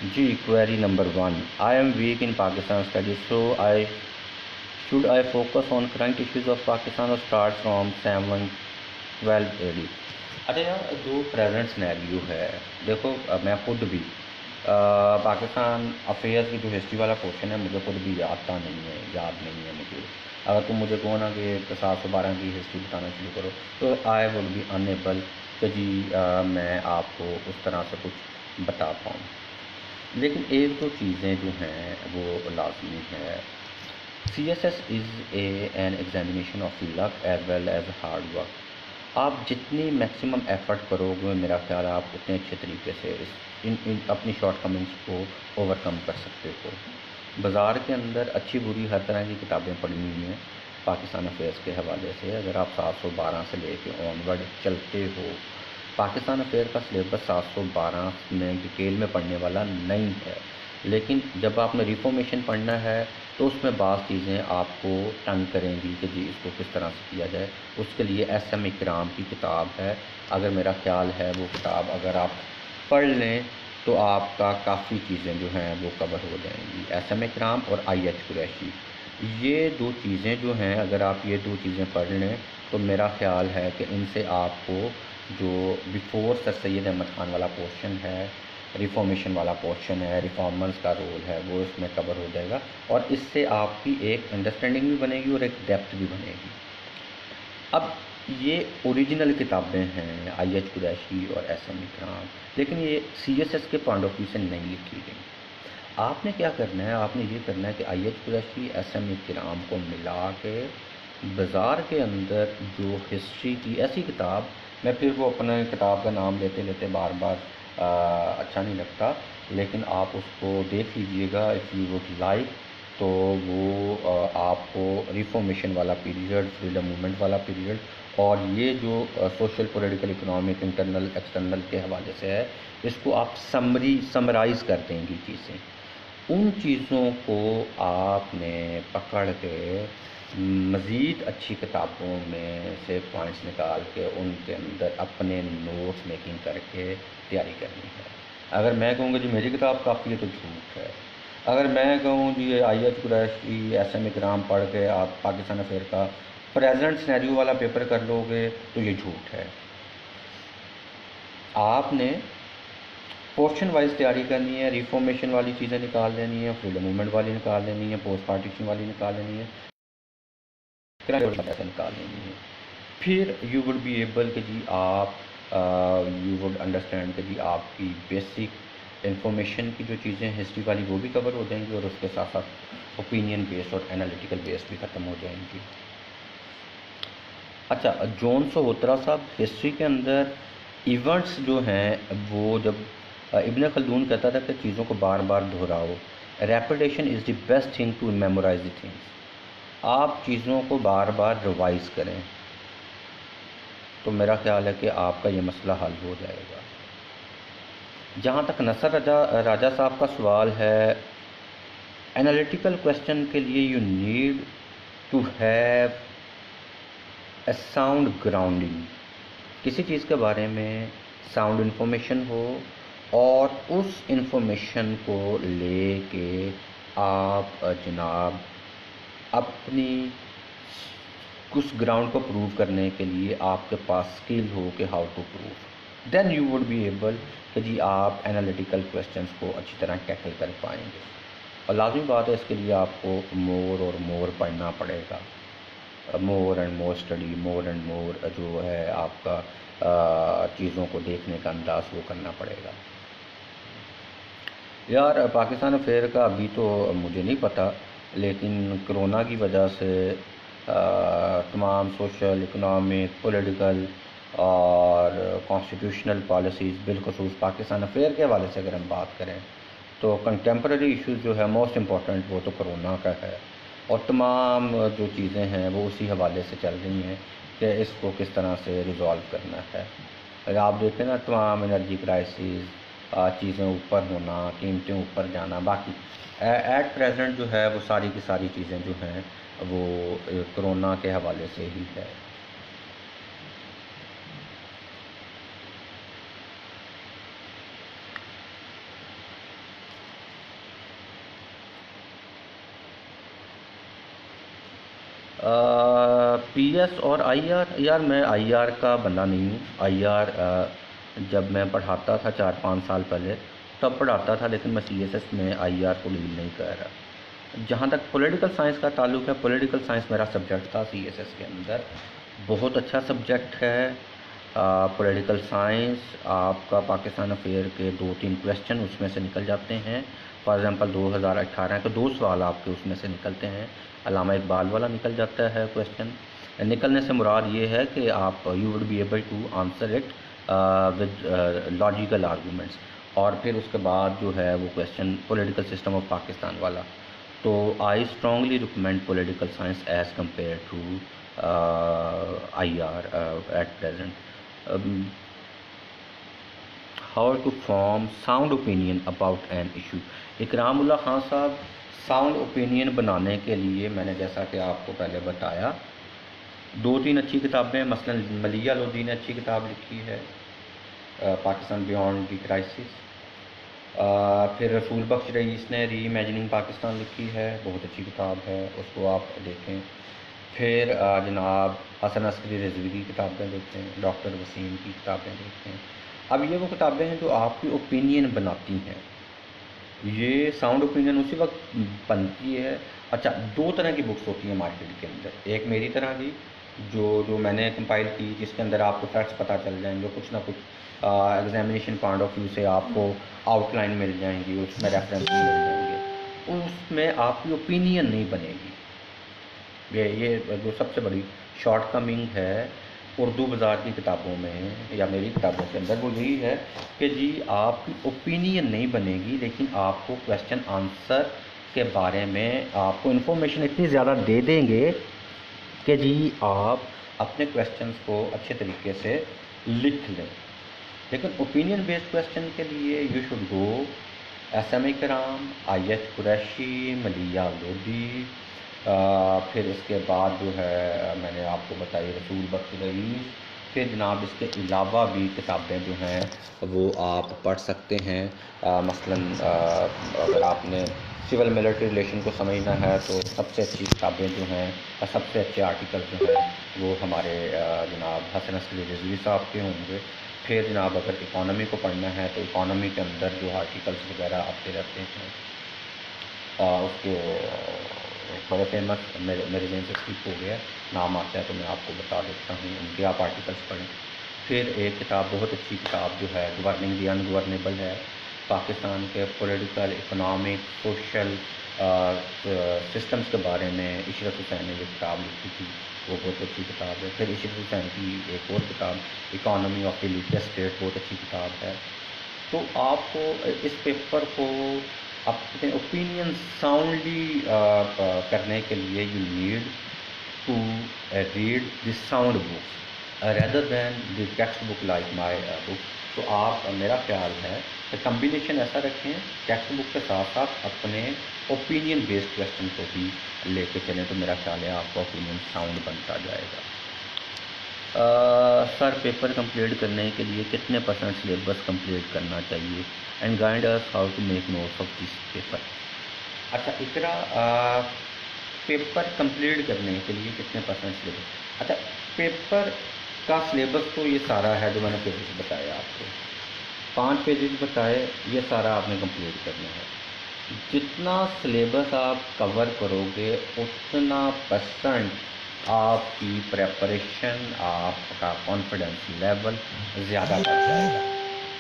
जी, query number 1, I am weak in Pakistan studies, so I should I focus on current issues of Pakistan और स्टार्ट फ्रॉम 7-12 AD। अच्छा यार, जो प्रेजेंट सिनेरियो है, देखो मैं खुद भी पाकिस्तान अफेयर्स की जो हिस्ट्री वाला क्वेश्चन है मुझे खुद भी याद नहीं है मुझे। अगर तुम मुझे कहो ना कि 712 की हिस्ट्री बताना शुरू करो तो आई वुड बी अनएबल कि जी मैं आपको उस तरह से कुछ बता पाऊँ। लेकिन एक दो चीज़ें जो हैं वो लाजमी है। CSS is an examination of luck as well as hard work. आप जितनी मैक्सिमम एफर्ट करोगे मेरा ख्याल है आप उतने अच्छे तरीके से इन अपनी शॉर्टकमिंग्स को ओवरकम कर सकते हो। बाज़ार के अंदर अच्छी बुरी हर तरह की किताबें पढ़ी हुई हैं पाकिस्तान अफेयर्स के हवाले से। अगर आप 712 से लेके ऑनवर्ड चलते हो, पाकिस्तान अफेयर का सिलेबस 712 में डिटेल में पढ़ने वाला नहीं है। लेकिन जब आपने रिफॉर्मेशन पढ़ना है तो उसमें बाज़ चीज़ें आपको तंग करेंगी कि जी इसको किस तरह से किया जाए। उसके लिए SM इकराम की किताब है, अगर मेरा ख्याल है वो किताब अगर आप पढ़ लें तो आपका काफ़ी चीज़ें जो हैं वो कवर हो जाएंगी। SM इकराम और IH कुरैशी, ये दो चीज़ें जो हैं, अगर आप ये दो चीज़ें पढ़ लें तो मेरा ख्याल है कि इनसे आपको जो बिफोर सर सैयद अहमद ख़ान वाला पोर्शन है, रिफॉर्मेशन वाला पोर्शन है, रिफॉर्मर्स का रोल है, वो इसमें कवर हो जाएगा और इससे आपकी एक अंडरस्टैंडिंग भी बनेगी और एक डेप्थ भी बनेगी। अब ये ओरिजिनल किताबें हैं IH कुरैशी और SM इकराम, लेकिन ये CSS के पॉइंट ऑफ व्यू से नहीं लिखी गई। आपने क्या करना है, आपने ये करना है कि IH कुरैशी SM इकराम को मिला के बाज़ार के अंदर जो हिस्ट्री की ऐसी किताब, मैं फिर वो अपने किताब का नाम लेते लेते बार बार अच्छा नहीं लगता, लेकिन आप उसको देख लीजिएगा इफ़ यू वुड लाइक। तो वो आपको रिफॉर्मेशन वाला पीरियड, फ्रीडम मूवमेंट वाला पीरियड और ये जो social political economic internal external के हवाले से है, इसको आप समराइज़ कर देंगी चीज़ें। उन चीज़ों को आपने पकड़ के मज़ीद अच्छी किताबों में से पॉइंट्स निकाल के उनके अंदर अपने नोट्स मेकिंग करके तैयारी करनी है। अगर मैं कहूँगा जी मेरी किताब काफ़ी है तो झूठ है। अगर मैं कहूँ जी IH कुरैशी SM इकराम पढ़ के आप पाकिस्तान अफेयर का प्रेजेंट सिनेरियो वाला पेपर कर लोगे तो ये झूठ है। आपने पोर्शन वाइज तैयारी करनी है, रिफॉर्मेशन वाली चीज़ें निकाल लेनी है, फ्रीडम मूवमेंट वाली निकाल लेनी है, पोस्ट पार्टीशन वाली निकाल लेनी है, निकाल लेनी है। फिर यू वुड बी एबल कि जी आप यू वुड अंडरस्टैंड कि जी आपकी बेसिक इंफॉर्मेशन की जो चीज़ें हिस्ट्री वाली वो भी कवर हो जाएंगी और उसके साथ साथ ओपिनियन बेस्ड और एनालिटिकल बेस्ड भी ख़त्म हो जाएंगी। अच्छा, जॉन सोहोत्रा साहब, हिस्ट्री के अंदर इवेंट्स जो हैं वो जब इब्न खल्दून कहता था कि चीज़ों को बार बार दोहराओ, repetition is the best thing to memorise the things. आप चीज़ों को बार बार रिवाइज़ करें तो मेरा ख्याल है कि आपका ये मसला हल हो जाएगा। जहाँ तक नसर राजा साहब का सवाल है, एनालिटिकल क्वेश्चन के लिए you need to have a sound grounding. किसी चीज़ के बारे में साउंड इन्फॉर्मेशन हो और उस इन्फॉर्मेशन को लेके आप जनाब अपनी कुछ ग्राउंड को प्रूव करने के लिए आपके पास स्किल हो कि how to prove, then you would be able कि जी आप एनालिटिकल क्वेश्चंस को अच्छी तरह टैकल कर पाएंगे। और लाजमी बात है इसके लिए आपको मोर और मोर पढ़ना पड़ेगा, more and more study, more and more जो है आपका चीज़ों को देखने का अंदाज़ वो करना पड़ेगा। यार पाकिस्तान अफेयर का अभी तो मुझे नहीं पता, लेकिन कोरोना की वजह से तमाम सोशल, इकोनॉमिक, पॉलिटिकल और कॉन्स्टिट्यूशनल पॉलिसीज़, बिलखसूस पाकिस्तान अफेयर के हवाले से अगर हम बात करें तो कंटेम्प्रेरी इश्यूज़ जो है मोस्ट इम्पॉर्टेंट वो तो कोरोना का है, और तमाम जो चीज़ें हैं वो उसी हवाले से चल रही हैं कि इसको किस तरह से रिज़ॉल्व करना है। अगर आप देखें ना, तमाम एनर्जी क्राइसिस, चीज़ें ऊपर होना, कीमतें ऊपर जाना, बाकी एट प्रेजेंट जो है वो सारी की सारी चीज़ें जो हैं वो कोरोना के हवाले से ही है। पीएस और आईआर, यार मैं आईआर का बंदा नहीं हूँ। आईआर जब मैं पढ़ाता था 4-5 साल पहले तब पढ़ाता था, लेकिन मैं सीएसएस में आईआर को डील नहीं कर रहा। जहाँ तक पॉलिटिकल साइंस का ताल्लुक है, पॉलिटिकल साइंस मेरा सब्जेक्ट था सीएसएस के अंदर, बहुत अच्छा सब्जेक्ट है। पॉलिटिकल साइंस आपका पाकिस्तान अफेयर के 2-3 क्वेश्चन उसमें से निकल जाते हैं। फॉर एग्ज़ाम्पल 2018 के 2 सवाल आपके उसमें से निकलते हैं। अल्लामा इकबाल वाला निकल जाता है क्वेश्चन। निकलने से मुराद ये है कि आप you would be able to answer it with logical arguments, और फिर उसके बाद जो है वो question political system of Pakistan वाला। तो I strongly recommend political science as compare to IR at present. How to form sound opinion about an issue. Ikramullah Khan sahab, sound opinion बनाने के लिए मैंने जैसा कि आपको पहले बताया 2-3 अच्छी किताबें, मसलन मलिया लोधी ने अच्छी किताब लिखी है पाकिस्तान बियॉन्ड द क्राइसिस। फिर रसूल बख्श रईस ने री इमेजिनिंग पाकिस्तान लिखी है, बहुत अच्छी किताब है, उसको आप देखें। फिर जनाब हसन अस्करी रिजवी की किताबें देखें, डॉक्टर वसीम की किताबें देखें। अब ये वो किताबें हैं जो आपकी ओपिनियन बनाती हैं। ये साउंड ओपिनियन उसी वक्त बनती है। अच्छा, 2 तरह की बुक्स होती हैं मार्केट के अंदर। एक मेरी तरह की जो मैंने कंपाइल की, जिसके अंदर आपको फैक्ट्स पता चल जाएंगे, कुछ ना कुछ एग्जामिनेशन पॉइंट ऑफ व्यू से आपको आउटलाइन मिल जाएंगी, उसमें रेफरेंस मिल जाएंगे, उसमें आपकी ओपिनियन नहीं बनेगी। ये जो सबसे बड़ी शॉर्टकमिंग है उर्दू बाज़ार की किताबों में या मेरी किताबों के अंदर, वो यही है कि जी आपकी ओपिनियन नहीं बनेगी, लेकिन आपको क्वेश्चन आंसर के बारे में आपको इन्फॉर्मेशन इतनी ज़्यादा दे देंगे कि जी आप अपने क्वेश्चंस को अच्छे तरीके से लिख लें। लेकिन ओपिनियन बेस्ड क्वेश्चन के लिए यू शुड गो एसएम कराम, आईएच कुरैशी, मलिया लोधी, फिर इसके बाद जो है मैंने आपको बताई रसूल बख्श रईस। फिर जनाब इसके अलावा भी किताबें जो हैं वो आप पढ़ सकते हैं। मसलन अगर आपने सिविल मिलिट्री रिलेशन को समझना है तो सबसे अच्छी किताबें जो हैं, सबसे अच्छे आर्टिकल जो हैं वो हमारे जनाब हसन अस्करी रिजवी साहब के होंगे। फिर जनाब अगर इकॉनमी को पढ़ना है तो इकॉनमी के अंदर जो आर्टिकल्स वगैरह आते रहते हैं उसके बड़े फेमस, मेरे जहन से स्किप हो गया, नाम आता है तो मैं आपको बता देता हूँ, उनके आप आर्टिकल्स पढ़ें। फिर एक किताब, बहुत अच्छी किताब जो है गवर्निंग द अनगवर्नेबल है, पाकिस्तान के पॉलिटिकल, इकोनॉमिक, सोशल सिस्टम्स के बारे में इशरत हुसैन ने जो किताब लिखी थी वो बहुत अच्छी किताब है। फिर इशरत हुसैन की एक और किताब economy of the legal state, बहुत अच्छी किताब है। तो आपको इस पेपर को अपने ओपिनियन साउंडली करने के लिए you need to read the sound books rather than the text book like my book. तो आप, मेरा ख्याल है कि कम्बिनेशन ऐसा रखें, टेक्स्ट बुक के साथ साथ अपने ओपिनियन बेस्ड क्वेश्चन को भी लेके चलें, तो मेरा ख्याल है आपका ओपिनियन साउंड बनता जाएगा। सर पेपर कंप्लीट करने के लिए कितने % सिलेबस कंप्लीट करना चाहिए and guide us how to make notes of this paper. अच्छा इकरा, पेपर कंप्लीट करने के लिए कितने % सिलेबस। अच्छा, पेपर का सिलेबस तो ये सारा है जो मैंने पेजेस बताया आपको, 5 पेजेस बताए, ये सारा आपने कंप्लीट करना है। जितना सिलेबस आप कवर करोगे उतना परसेंट आपकी प्रेपरेशन, आपका कॉन्फिडेंस लेवल ज़्यादा बढ़ जाएगा।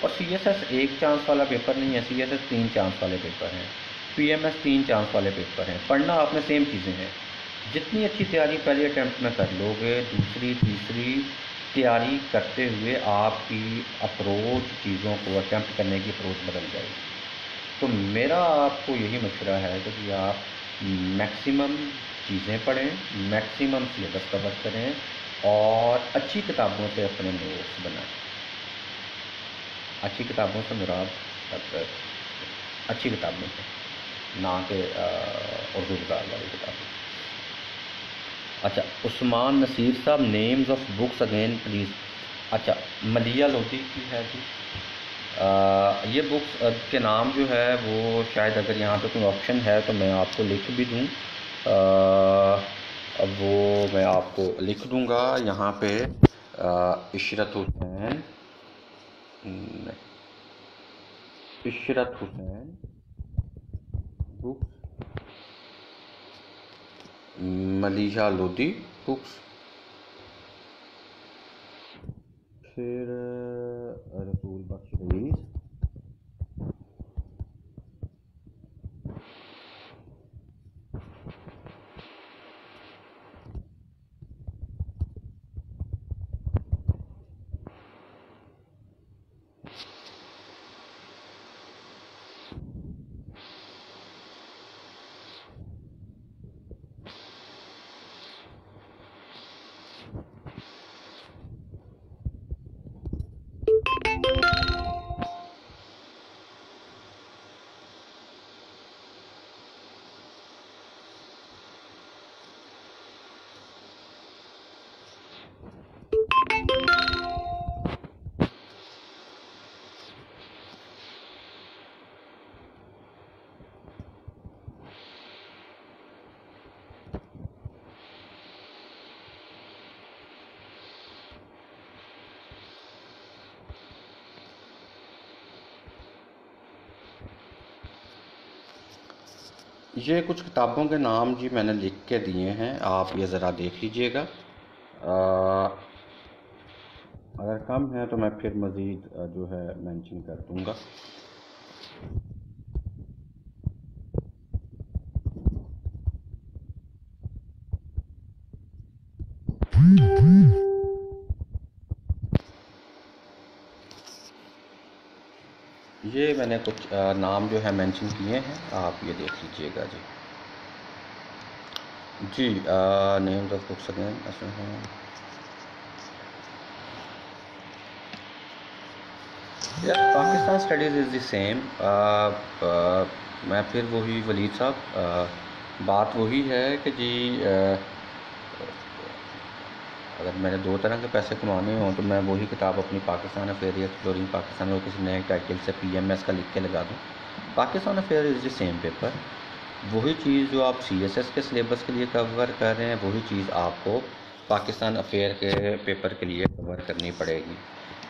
और CSS एक चांस वाला पेपर नहीं है, CSS 3 चांस वाले पेपर हैं, PMS 3 चांस वाले पेपर हैं। पढ़ना आपने सेम चीज़ें हैं। जितनी अच्छी तैयारी पहले अटैम्प्ट में कर लोगे, दूसरी तीसरी तैयारी करते हुए आपकी अप्रोच, चीज़ों को अटैम्प्ट करने की अप्रोच बदल जाएगी। तो मेरा आपको यही मशवरा है कि आप मैक्सिमम चीज़ें पढ़ें, मैक्सिमम सिलेबस कवर करें और अच्छी किताबों से अपने नोट्स बनाएं। अच्छी किताबों से मुराद अच्छी किताबों से, ना कि उर्दू बाज़ार वाली किताबें। अच्छा, उस्मान नसीर साहब, names of books again please. अच्छा, मलिया लोधी की है जी। ये बुक्स के नाम जो है वो शायद अगर यहाँ पे कोई ऑप्शन है तो मैं आपको लिख भी दूँ। वो मैं आपको लिख दूँगा यहाँ पे। इशरत हुसैन, इशरत हुसैन बुक्स, मलिया लोधी बुक्स, फिर रसूल बख्श रईस, ये कुछ किताबों के नाम जी मैंने लिख के दिए हैं, आप ये ज़रा देख लीजिएगा। अगर कम है तो मैं फिर मज़ीद जो है मेंशन कर दूँगा। ये मैंने कुछ नाम जो है मेंशन किए हैं, आप ये देख लीजिएगा जी। जी, names of books again Pakistan studies is the same. मैं फिर वही वलीद साहब, बात वही है कि जी अगर मैंने दो तरह के पैसे कमाने हों तो मैं वही किताब अपनी पाकिस्तान अफेयर या एक्सप्लोरिंग पाकिस्तान में किसी नए टाइटल से PMS का लिख के लगा दूँ। Pakistan affair is the same paper. वही चीज़ जो आप CSS के सिलेबस के लिए कवर कर रहे हैं, वही चीज़ आपको पाकिस्तान अफेयर के पेपर के लिए कवर करनी पड़ेगी।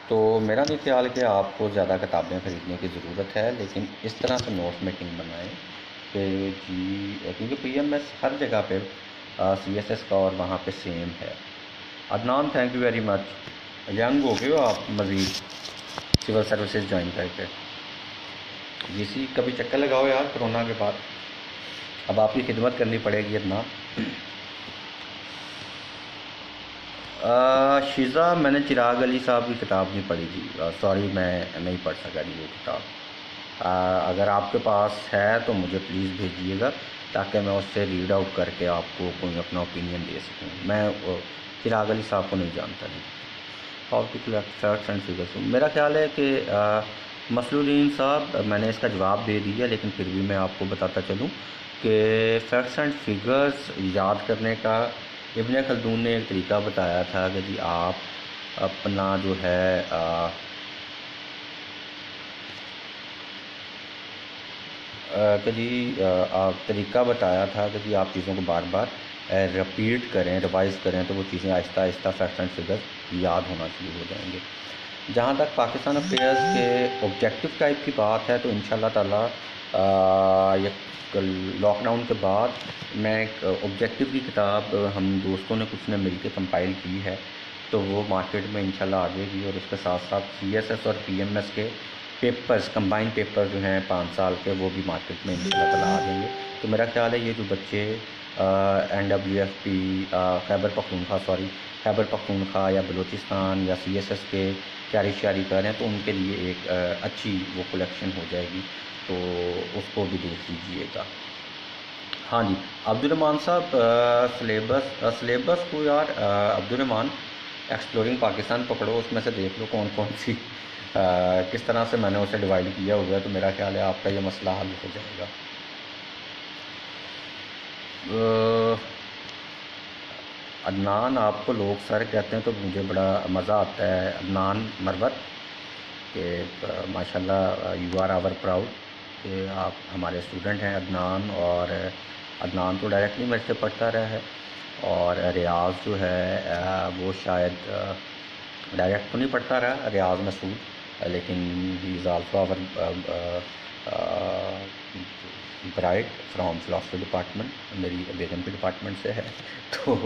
तो मेरा नहीं ख्याल कि आपको ज़्यादा किताबें ख़रीदने की ज़रूरत है, लेकिन इस तरह से नोट मेकिंग बनाएं कि जी, क्योंकि PMS हर जगह पे CSS का और वहाँ पे सेम है। Adnan, thank you very much. Young हो गए हो आप मज़ीद सिविल सर्विसेज ज्वाइन करके। GC कभी चक्कर लगाओ यार कोरोना के बाद, अब आपकी खिदमत करनी पड़ेगी अदनान। शीज़ा, मैंने चिराग अली साहब की किताब नहीं पढ़ी जी, सॉरी मैं नहीं पढ़ सका जी वो किताब। अगर आपके पास है तो मुझे प्लीज़ भेजिएगा ताकि मैं उससे रीड आउट करके आपको कोई अपना ओपिनियन दे सकूँ। मैं चिराग अली साहब को नहीं जानता जी। How to collect facts and figures, मेरा ख्याल है कि मसलूद्दीन साहब मैंने इसका जवाब दे दिया, लेकिन फिर भी मैं आपको बताता चलूँ कि फैक्ट्स एंड फिगर्स याद करने का इब्न खल्दून ने एक तरीका बताया था कि जी आप अपना जो है कि जी आप तरीका बताया था कि जी आप चीज़ों को बार बार रिपीट करें, रिवाइज़ करें तो वो चीज़ें Aahista Aahista facts and figures याद होना शुरू हो जाएंगे। जहाँ तक पाकिस्तान अफेयर्स के ऑब्जेक्टिव टाइप की बात है तो इंशाल्लाह ताला ये लॉकडाउन के बाद मैं एक ऑब्जेक्टिव की किताब हम दोस्तों ने कुछ ने मिलकर कंपाइल की है, तो वो मार्केट में इंशाल्लाह आ जाएगी। और उसके साथ साथ CSS और PMS के पेपर्स, कंबाइंड पेपर जो हैं 5 साल के, वो भी मार्केट में इंशाल्लाह ताला आ जाएंगे। तो मेरा ख्याल है ये जो बच्चे NWFP खैबर पख्तूनख्वा या बलूचिस्तान या CSS के तैयारी शारी कर रहे हैं, तो उनके लिए एक अच्छी वो कलेक्शन हो जाएगी, तो उसको भी देख लीजिएगा। हाँ जी, अब्दुर्रहमान साहब, सिलेबस को यार अब्दुर्रहमान एक्सप्लोरिंग पाकिस्तान पकड़ो, उसमें से देख लो कौन कौन सी किस तरह से मैंने उसे डिवाइड किया हुआ है, तो मेरा ख्याल है आपका ये मसला हल हो जाएगा। अदनान, आपको लोग सर कहते हैं तो मुझे बड़ा मज़ा आता है। अदनान मरवत कि माशाल्लाह यू आर आवर प्राउड कि आप हमारे स्टूडेंट हैं अदनान। और अदनान तो डायरेक्टली मेरे से पढ़ता रहा है, और रियाज जो है वो शायद डायरेक्ट तो नहीं पढ़ता रहा, रियाज मसूद, लेकिन he is also our bright from philosophy department, मेरी बेगम के डिपार्टमेंट से है, तो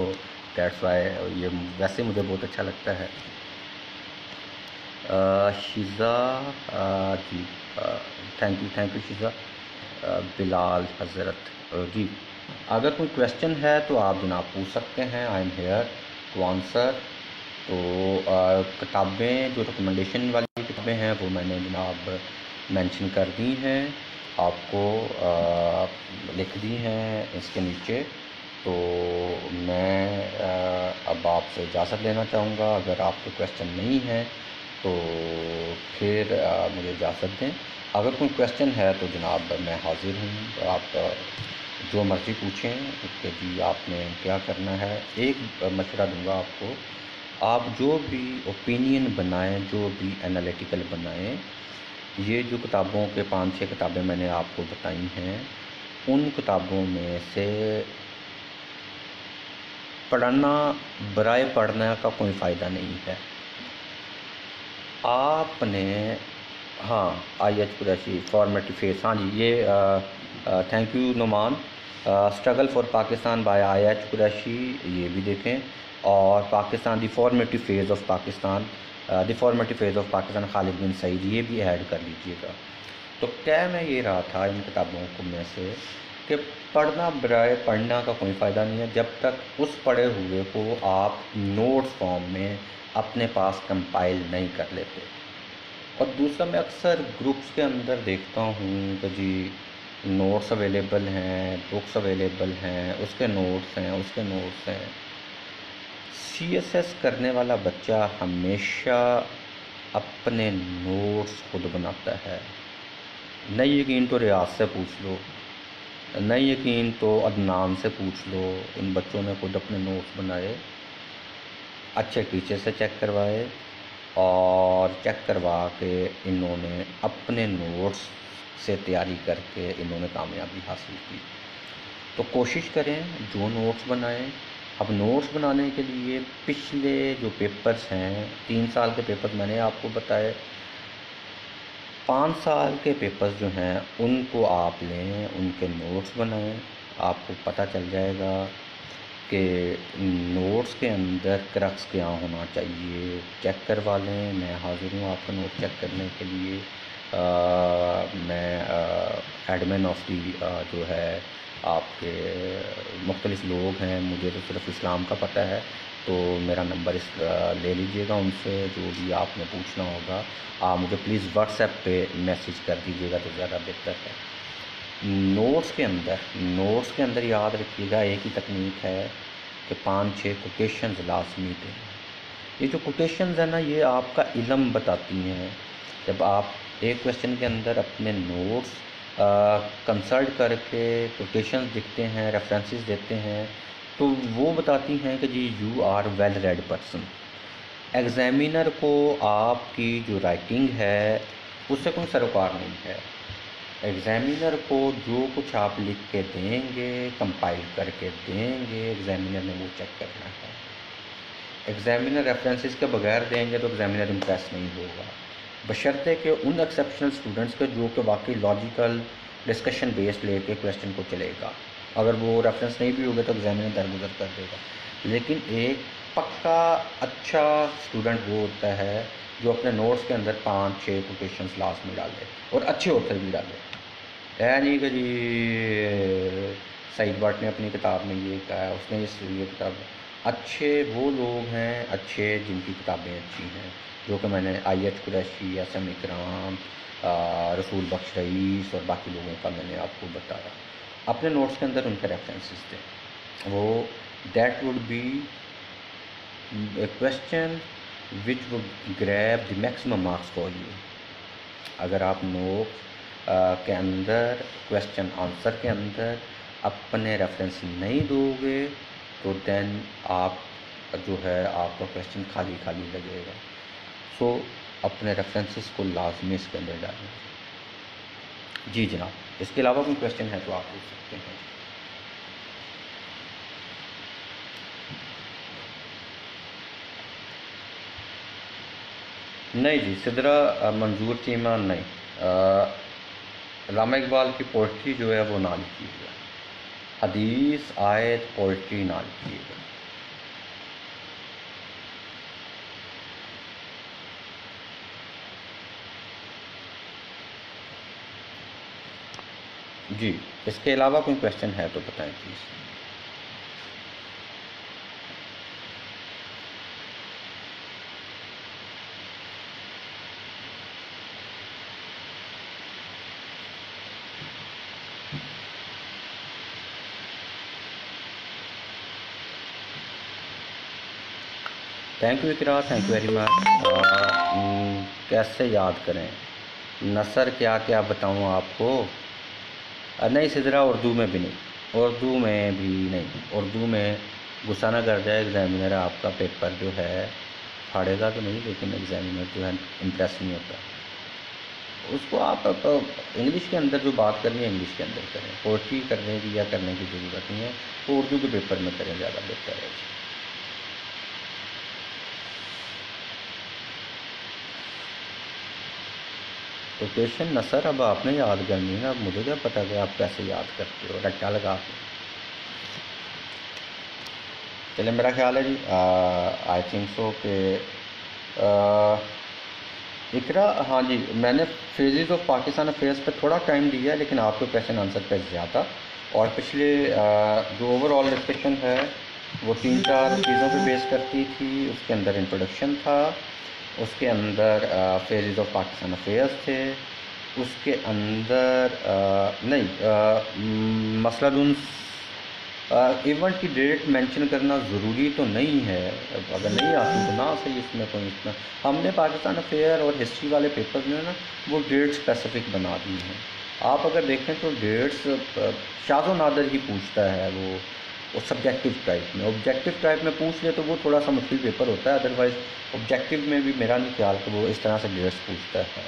दैट्स वाई ये वैसे मुझे बहुत अच्छा लगता है। शिज़ा जी, थैंक यू शिज़ा। बिलाल हज़रत जी, अगर कोई क्वेश्चन है तो आप जनाब पूछ सकते हैं, I am here to answer. तो किताबें जो रिकमेंडेशन वाली किताबें हैं वो मैंने जनाब मेंशन कर दी हैं, आपको लिख दी हैं इसके नीचे। तो मैं अब आपसे इजाज़त लेना चाहूँगा। अगर आपके क्वेश्चन नहीं है तो फिर मुझे इजाज़त दें। अगर कोई क्वेश्चन है तो जनाब मैं हाज़िर हूँ, आप जो मर्ज़ी पूछें कि जी आपने क्या करना है। एक मशवरा दूंगा आपको, आप जो भी ओपिनियन बनाएं, जो भी एनालिटिकल बनाएं, ये जो किताबों के 5-6 किताबें मैंने आपको बताई हैं, उन किताबों में से पढ़ना बराए पढ़ने का कोई फ़ायदा नहीं है। आपने हाँ, IH कुरैशी फॉर्मेटिव फेस, हाँ जी, ये thank you Numan, struggle for Pakistan by IH Qureshi, ये भी देखें। और Pakistan the formative phase of Pakistan, the formative phase of Pakistan Khalid bin Saeed, ये भी ऐड कर लीजिएगा। तो क्या मैं ये रहा था इन किताबों को में से कि पढ़ना बराए पढ़ना का कोई फ़ायदा नहीं है जब तक उस पढ़े हुए को आप नोट्स फॉर्म में अपने पास कंपाइल नहीं कर लेते। और दूसरा, मैं अक्सर ग्रुप्स के अंदर देखता हूँ कि जी नोट्स अवेलेबल हैं, बुक्स अवेलेबल हैं, उसके नोट्स हैं। CSS करने वाला बच्चा हमेशा अपने नोट्स खुद बनाता है। नहीं यकीन तो रियाज से पूछ लो, नहीं यकीन तो अदनान से पूछ लो। इन बच्चों ने खुद अपने नोट्स बनाए, अच्छे टीचर से चेक करवाए, और चेक करवा के इन्होंने अपने नोट्स से तैयारी करके इन्होंने कामयाबी हासिल की। तो कोशिश करें जो नोट्स बनाएं। अब नोट्स बनाने के लिए पिछले जो पेपर्स हैं, 3 साल के पेपर्स मैंने आपको बताए, 5 साल के पेपर्स जो हैं उनको आप लें, उनके नोट्स बनाएं। आपको पता चल जाएगा कि नोट्स के अंदर क्रक्स क्या होना चाहिए। चेक करवा लें, मैं हाज़िर हूँ आपका नोट चेक करने के लिए। मैं एडमिन ऑफ दी जो है आपके मुख्तलिफ़ लोग हैं, मुझे तो सिर्फ इस्लाम का पता है, तो मेरा नंबर ले लीजिएगा उनसे, जो भी आपने पूछना होगा आप मुझे प्लीज़ व्हाट्सएप पे मैसेज कर दीजिएगा तो ज़्यादा बेहतर है। नोट्स के अंदर याद रखिएगा एक ही तकनीक है कि 5-6 कोटेशंस लाजमी दें। ये जो कोटेशंस है ना, ये आपका इल्म बताती हैं। जब आप एक क्वेश्चन के अंदर अपने नोट्स कंसल्ट करके कोटेशंस लिखते हैं, रेफरेंसेस देते हैं, तो वो बताती हैं कि जी you are well read person. एग्ज़ामिनर को आपकी जो राइटिंग है उससे कोई सरोकार नहीं है। एग्ज़ामिनर को जो कुछ आप लिख के देंगे, कंपाइल करके देंगे, एग्ज़ामिनर ने वो चेक करना है। एग्ज़ामिनर रेफरेंसेस के बगैर देंगे तो एग्ज़ामिनर इम्प्रेस नहीं होगा, बशर्ते कि उन एक्सेप्शनल स्टूडेंट्स के जो कि वाकई लॉजिकल डिस्कशन बेस्ड लेके क्वेश्चन को चलेगा। अगर वो रेफरेंस नहीं भी होगा तो एग्जामिनर दरगुजर कर देगा। लेकिन एक पक्का अच्छा स्टूडेंट वो होता है जो अपने नोट्स के अंदर 5-6 कोटेशंस लास्ट में डाले और अच्छे ऑथर भी डाले। है नहीं कि जी सईद भट्ट ने अपनी किताब में ये कहा है, उसने ये किताब। अच्छे वो लोग हैं अच्छे जिनकी किताबें अच्छी हैं, जो कि मैंने IH कुरैशी, SM इकराम, रसूल बख्श रईस और बाकी लोगों का मैंने आपको बताया। अपने नोट्स के अंदर उनके रेफरेंसेस थे। वो that would be A question which would grab the maximum marks for you. अगर आप नोट्स के अंदर क्वेश्चन आंसर के अंदर अपने रेफरेंस नहीं दोगे तो देन आप जो है आपका क्वेश्चन खाली खाली लगेगा। सो अपने रेफरेंसेस को लाजमी इसके अंदर डालें। जी जनाब, इसके अलावा कोई क्वेश्चन है तो आप पूछ सकते हैं। नहीं जी, सिदरा मंजूर चीमा नहीं, अल्लामा इकबाल की पोइट्री जो है वो ना लिखिएगा, हदीस आयत पोइट्री ना लिखिएगा। जी, इसके अलावा कोई क्वेश्चन है तो बताएं please. Thank you Iqra, thank you very much. कैसे याद करें नसर, क्या क्या बताऊं आपको। नहीं सिदरा, उर्दू में भी नहीं, उर्दू में भी नहीं। उर्दू में गुस्सा ना कर जाए एग्ज़ामिनर, आपका पेपर जो है फाड़ेगा तो नहीं, लेकिन एग्ज़ामिनर जो है इम्प्रेस नहीं होता। उसको आप इंग्लिश के अंदर जो बात करनी है इंग्लिश के अंदर करें, पोइट्री करने की या करने की ज़रूरत नहीं है, तो उर्दू के पेपर में करें, ज़्यादा बेहतर है। तो क्वेश्चन नसर अब आपने याद करनी है, अब मुझे क्या पता कि आप कैसे याद करते हो, रट्टा लगा के। चले, मेरा ख्याल है जी, आई थिंक सो कि इकरा, हाँ जी, मैंने फेजेस ऑफ पाकिस्तान अफेयर्स पे थोड़ा टाइम दिया है, लेकिन आपके क्वेश्चन आंसर पे ज़्यादा। और पिछले जो ओवरऑल डिस्कशन है वो 3-4 चीज़ों पे बेस करती थी। उसके अंदर इंट्रोडक्शन था, उसके अंदर फेजेस ऑफ पाकिस्तान अफेयर्स थे, उसके अंदर मसलन इवेंट की डेट मेंशन करना ज़रूरी तो नहीं है, अगर नहीं आती तो ना सही, इसमें कोई इतना। हमने पाकिस्तान अफेयर और हिस्ट्री वाले पेपर में ना वो डेट स्पेसिफिक बना दी हैं। आप अगर देखें तो डेट्स शाज़ो नादर ही पूछता है, वो सब्जेक्टिव टाइप में। ऑब्जेक्टिव टाइप में पूछ ले तो वो थोड़ा सा मुश्किल पेपर होता है, अदरवाइज़ ऑब्जेक्टिव में भी मेरा नहीं ख्याल कि वो इस तरह से डेट्स पूछता है।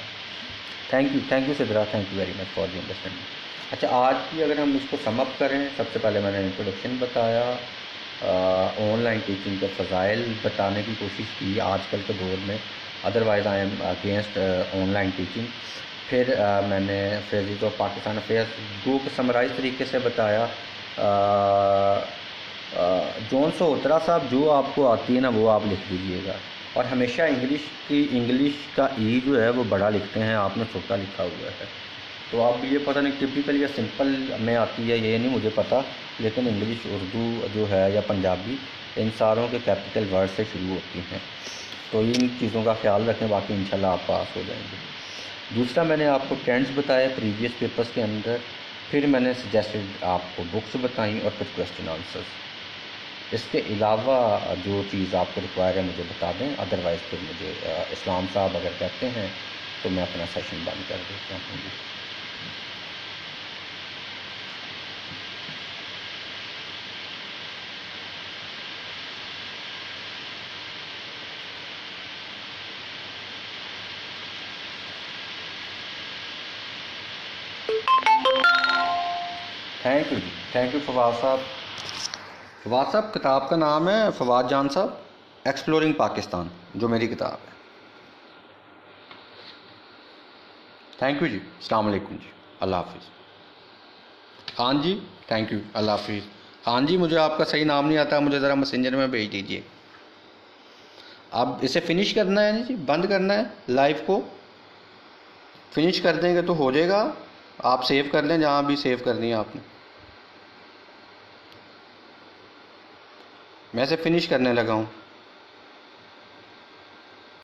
Thank you Sidra, thank you very much for the understanding. अच्छा, आज की अगर हम इसको समअप करें, सबसे पहले मैंने इंट्रोडक्शन बताया, ऑनलाइन टीचिंग के फ़ज़ाइल बताने की कोशिश की आजकल के दौर में, otherwise I am against online teaching. फिर मैंने फेजेस ऑफ पाकिस्तान अफेयर्स को समराइज तरीके से बताया। जौन सा उतरा साहब, जो आपको आती है ना वो आप लिख दीजिएगा, और हमेशा इंग्लिश का ई जो है वो बड़ा लिखते हैं, आपने छोटा लिखा हुआ है। तो आप ये पता नहीं टिपिकल या सिंपल में आती है ये नहीं मुझे पता, लेकिन इंग्लिश, उर्दू जो है या पंजाबी, इन सारों के कैपिटल वर्ड से शुरू होती हैं। तो इन चीज़ों का ख्याल रखें, बाकी इंशाल्लाह आप पास हो जाएंगे। दूसरा, मैंने आपको ट्रेंड्स बताए प्रीवियस पेपर्स के अंदर, फिर मैंने सजेस्टेड आपको बुक्स बताई और कुछ क्वेश्चन आंसर्स। इसके अलावा जो चीज़ आपको रिक्वायर है मुझे बता दें, अदरवाइज़ फिर मुझे इस्लाम साहब अगर कहते हैं तो मैं अपना सेशन बंद कर देता हूँ। थैंक यू जी, थैंक यू फवाद साहब। फवाद साहब, किताब का नाम है फवाद जान साहब, एक्सप्लोरिंग पाकिस्तान, जो मेरी किताब है। थैंक यू जी, अस्सलाम वालेकुम जी, अल्लाह हाफिज़। हाँ जी, थैंक यू, अल्लाह हाफिज़। हाँ जी, मुझे आपका सही नाम नहीं आता, मुझे ज़रा मैसेंजर में भेज दीजिए। अब इसे फिनिश करना है जी, बंद करना है, लाइव को फिनिश कर देंगे तो हो जाएगा। आप सेव कर लें जहाँ भी सेव करनी है आपने। मैं इसे फिनिश करने लगा हूँ।